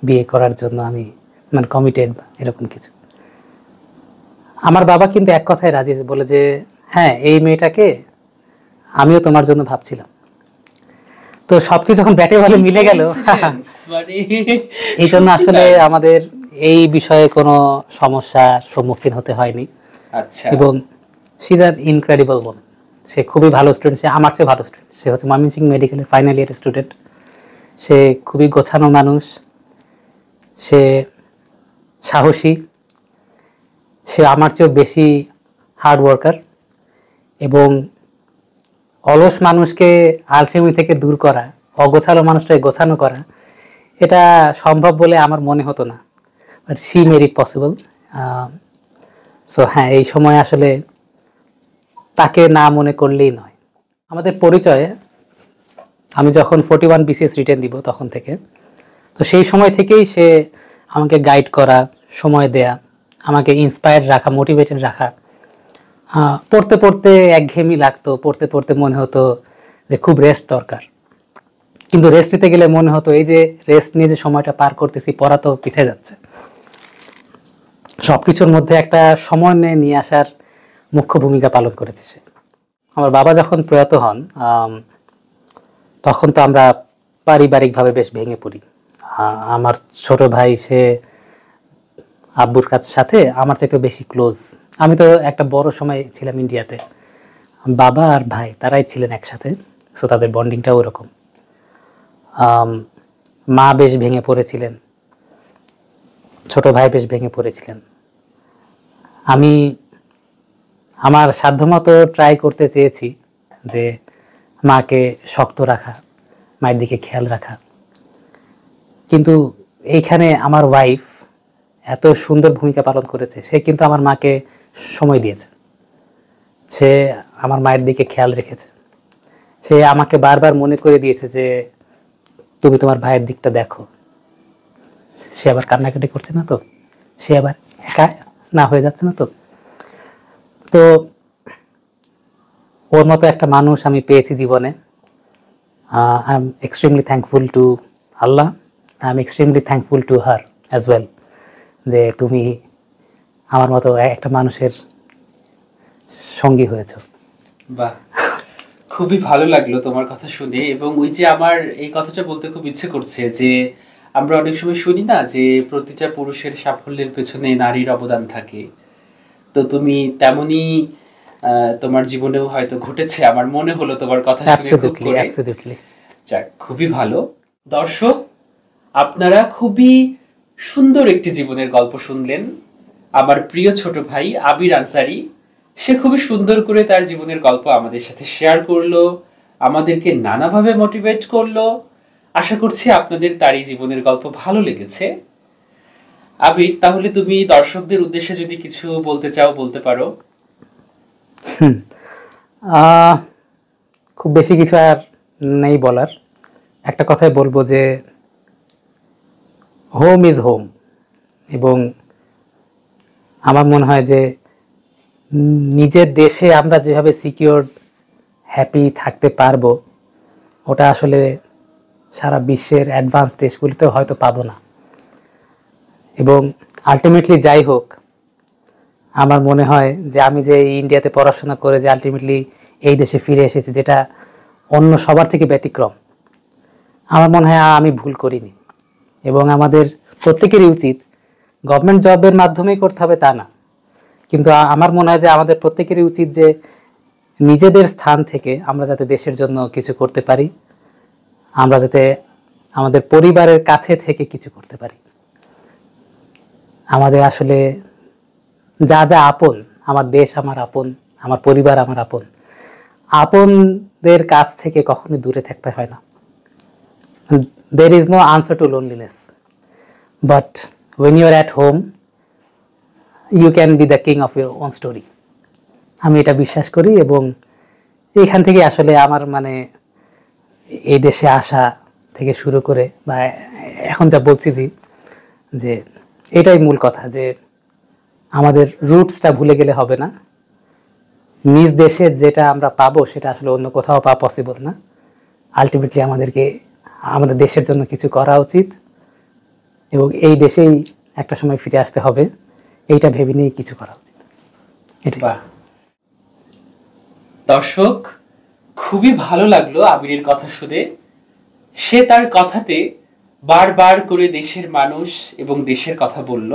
বিয়ে করার জন্য আমি মানে কমিটেড বা এরকম কিছু, আমার বাবা কিন্তু এক কথায় রাজি বলে যে হ্যাঁ, এই মেয়েটাকে আমিও তোমার জন্য ভাবছিলাম। তো সবকিছু যখন ব্যাটে বলে মিলে গেল, এই জন্য আসলে আমাদের এই বিষয়ে কোনো সমস্যার সম্মুখীন হতে হয়নি। আচ্ছা। এবং she is an incredible woman. সে খুবই ভালো স্টুডেন্ট, সে আমার চেয়ে ভালো স্টুডেন্ট। সে হচ্ছে ময়মনসিংহ মেডিকেলের ফাইনাল ইয়ারের স্টুডেন্ট। সে খুবই গোছানো মানুষ, সে সাহসী, সে আমার চেয়েও বেশি হার্ড ওয়ার্কার। এবং অলস মানুষকে আলসেমি থেকে দূর করা, অগোছালো মানুষটাকে গোছানো করা, এটা সম্ভব বলে আমার মনে হতো না, but she made it possible. So হ্যাঁ, এই সময় আসলে তাকে না মনে করলেই নয়। আমাদের পরিচয়ে আমি যখন 41 বিসিএস রিটেন দিব তখন থেকে, তো সেই সময় থেকেই সে আমাকে গাইড করা, সময় দেয়া, আমাকে ইন্সপায়ার্ড রাখা, মোটিভেটেড রাখা। পড়তে পড়তে একঘেয়েমি লাগতো, পড়তে পড়তে মনে হতো যে খুব রেস্ট দরকার, কিন্তু রেস্ট নিতে গেলে মনে হতো এই যে রেস্ট নিয়ে যে সময়টা পার করতেছি, পড়া তো পিছিয়ে যাচ্ছে। সবকিছুর মধ্যে একটা সমন্বয় নিয়ে আসার মুখ্য ভূমিকা পালন করেছে সে। আমার বাবা যখন প্রয়াত হন, তখন তো আমরা পারিবারিকভাবে বেশ ভেঙে পড়ি। আমার ছোট ভাই, সে আব্বুর সাথে আমার চাইতে বেশি ক্লোজ। আমি তো একটা বড় সময় ছিলাম ইন্ডিয়াতে, বাবা আর ভাই তারাই ছিলেন একসাথে, সো তাদের বন্ডিংটাও ওরকম। মা বেশ ভেঙে পড়েছিলেন, ছোট ভাই বেশ ভেঙে পড়েছিলেন। আমি আমার সাধ্যমতো ট্রাই করতে চেয়েছি যে মাকে শক্ত রাখা, মায়ের দিকে খেয়াল রাখা, কিন্তু এইখানে আমার ওয়াইফ এত সুন্দর ভূমিকা পালন করেছে। সে কিন্তু আমার মাকে সময় দিয়েছে, সে আমার মায়ের দিকে খেয়াল রেখেছে, সে আমাকে বারবার মনে করে দিয়েছে যে তুমি তোমার ভাইয়ের দিকটা দেখো, সে আবার কান্নাকাটি করছে না তো, সে আবার একা না হয়ে যাচ্ছে না তো। তো ওর মতো একটা মানুষ আমি পেয়েছি জীবনে। I am extremely thankful to Allah, I am extremely thankful to her as well, যে তুমি আমার মতো একটা মানুষের সঙ্গী হয়েছ। বাহ, খুবই ভালো লাগলো তোমার কথা শুনে। এবং ওই যে আমার এই কথাটা বলতে খুব ইচ্ছে করছে যে আমরা অনেক সময় শুনি না যে প্রতিটা পুরুষের সাফল্যের পেছনে নারীর অবদান থাকে। তো তুমি তেমনি তোমার জীবনেও হয়তো ঘটেছে, আমার মনে হলো তোমার কথা শুনে খুব করে। যাক, খুবই ভালো। দর্শক, আপনারা খুবই সুন্দর একটি জীবনের গল্প শুনলেন। আমার প্রিয় ছোট ভাই আবির আনসারী, সে খুবই সুন্দর করে তার জীবনের গল্প আমাদের সাথে শেয়ার করলো, আমাদেরকে নানাভাবে মোটিভেট করলো। আশা করছি আপনাদের তার এই জীবনের গল্প ভালো লেগেছে। আবির, তাহলে তুমি দর্শকদের উদ্দেশ্যে যদি কিছু বলতে চাও বলতে পারো। খুব বেশি কিছু আর নেই বলার, একটা কথাই বলবো যে হোম ইজ হোম। এবং আমার মনে হয় যে নিজের দেশে আমরা যেভাবে সিকিউর হ্যাপি থাকতে পারবো, ওটা আসলে সারা বিশ্বের অ্যাডভান্স দেশগুলিতেও হয়তো পাবো না। এবং আলটিমেটলি যাই হোক, আমার মনে হয় যে আমি যে ইন্ডিয়াতে পড়াশোনা করে যে আলটিমেটলি এই দেশে ফিরে এসেছি, যেটা অন্য সবার থেকে ব্যতিক্রম, আমার মনে হয় আমি ভুল করিনি। এবং আমাদের প্রত্যেকেরই উচিত, গভর্নমেন্ট জবের মাধ্যমেই করতে হবে তা না, কিন্তু আমার মনে হয় যে আমাদের প্রত্যেকেরই উচিত যে নিজেদের স্থান থেকে আমরা যাতে দেশের জন্য কিছু করতে পারি, আমরা যাতে আমাদের পরিবারের কাছে থেকে কিছু করতে পারি। আমাদের আসলে যা যা আপন, আমার দেশ আমার আপন, আমার পরিবার আমার আপন, আপনদের কাছ থেকে কখনোই দূরে থাকতে হয় না। There is no answer to loneliness, but when you are at home you can be the king of your own story. আমি এটা বিশ্বাস করি। এবং এইখান থেকে আসলে আমার মানে এই দেশে আসা থেকে শুরু করে বা এখন যা বলছি যে এটাই মূল কথা, যে আমাদের রুটসটা ভুলে গেলে হবে না। নিজ দেশে যেটা আমরা পাবো সেটা আসলে অন্য কোথাও পাওয়া পসিবল না। আলটিমেটলি আমাদেরকে আমাদের দেশের জন্য কিছু করা উচিত এবং এই দেশেই একটা সময় ফিরে আসতে হবে, এইটা ভেবে নিয়ে কিছু করা উচিত। বাহ, দর্শক, খুবই ভালো লাগলো আবিরের কথা শুনে। সে তার কথাতে বারবার করে দেশের মানুষ এবং দেশের কথা বলল।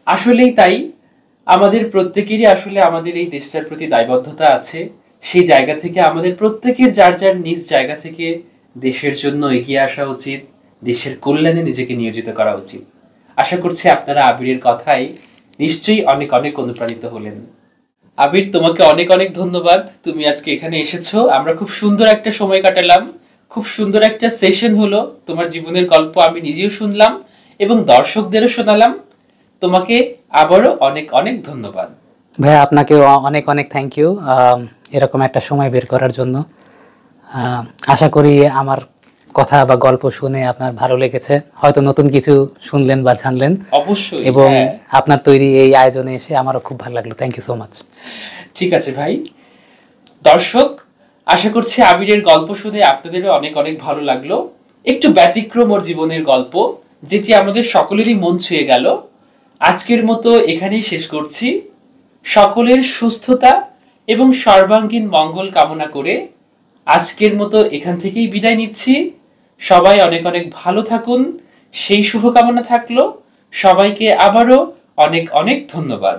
আসলেই তাই, আমাদের প্রত্যেকেরই আসলে আমাদের এই দেশটার প্রতি দায়বদ্ধতা আছে। সেই জায়গা থেকে আমাদের প্রত্যেকের যার যার নিজ জায়গা থেকে দেশের জন্য এগিয়ে আসা উচিত, দেশের কল্যাণে নিজেকে নিয়োজিত করা উচিত। আশা করছি আপনারা আবিরের কথাই নিশ্চয়ই অনেক অনেক অনুপ্রাণিত হলেন। আবির, তোমাকে অনেক অনেক ধন্যবাদ, তুমি আজকে এখানে এসেছো। আমরা খুব সুন্দর একটা সময় কাটালাম, খুব সুন্দর একটা সেশন হলো। তোমার জীবনের গল্প আমি নিজেও শুনলাম এবং দর্শকদেরও শোনালাম। তোমাকে আবারও অনেক অনেক ধন্যবাদ। ভাই, আপনাকেও অনেক অনেক থ্যাংক ইউ এরকম একটা সময় বের করার জন্য। আশা করি আমার কথা বা গল্প শুনে আপনার ভালো লেগেছে, হয়তো নতুন কিছু শুনলেন বা জানলেন। অবশ্যই। এবং আপনার তৈরি এই আয়োজনে এসে আমারও খুব ভালো লাগলো। Thank you so much. ঠিক আছে ভাই। দর্শক, আশা করছি আবিরের গল্প শুনে আপনাদেরও অনেক অনেক ভালো লাগলো। একটু ব্যতিক্রম ওর জীবনের গল্প, যেটি আমাদের সকলেরই মন ছুঁয়ে গেল। আজকের মতো এখানেই শেষ করছি। সকলের সুস্থতা এবং সর্বাঙ্গীন মঙ্গল কামনা করে আজকের মতো এখান থেকেই বিদায় নিচ্ছি। সবাই অনেক অনেক ভালো থাকুন, সেই শুভকামনা থাকলো। সবাইকে আবারও অনেক অনেক ধন্যবাদ।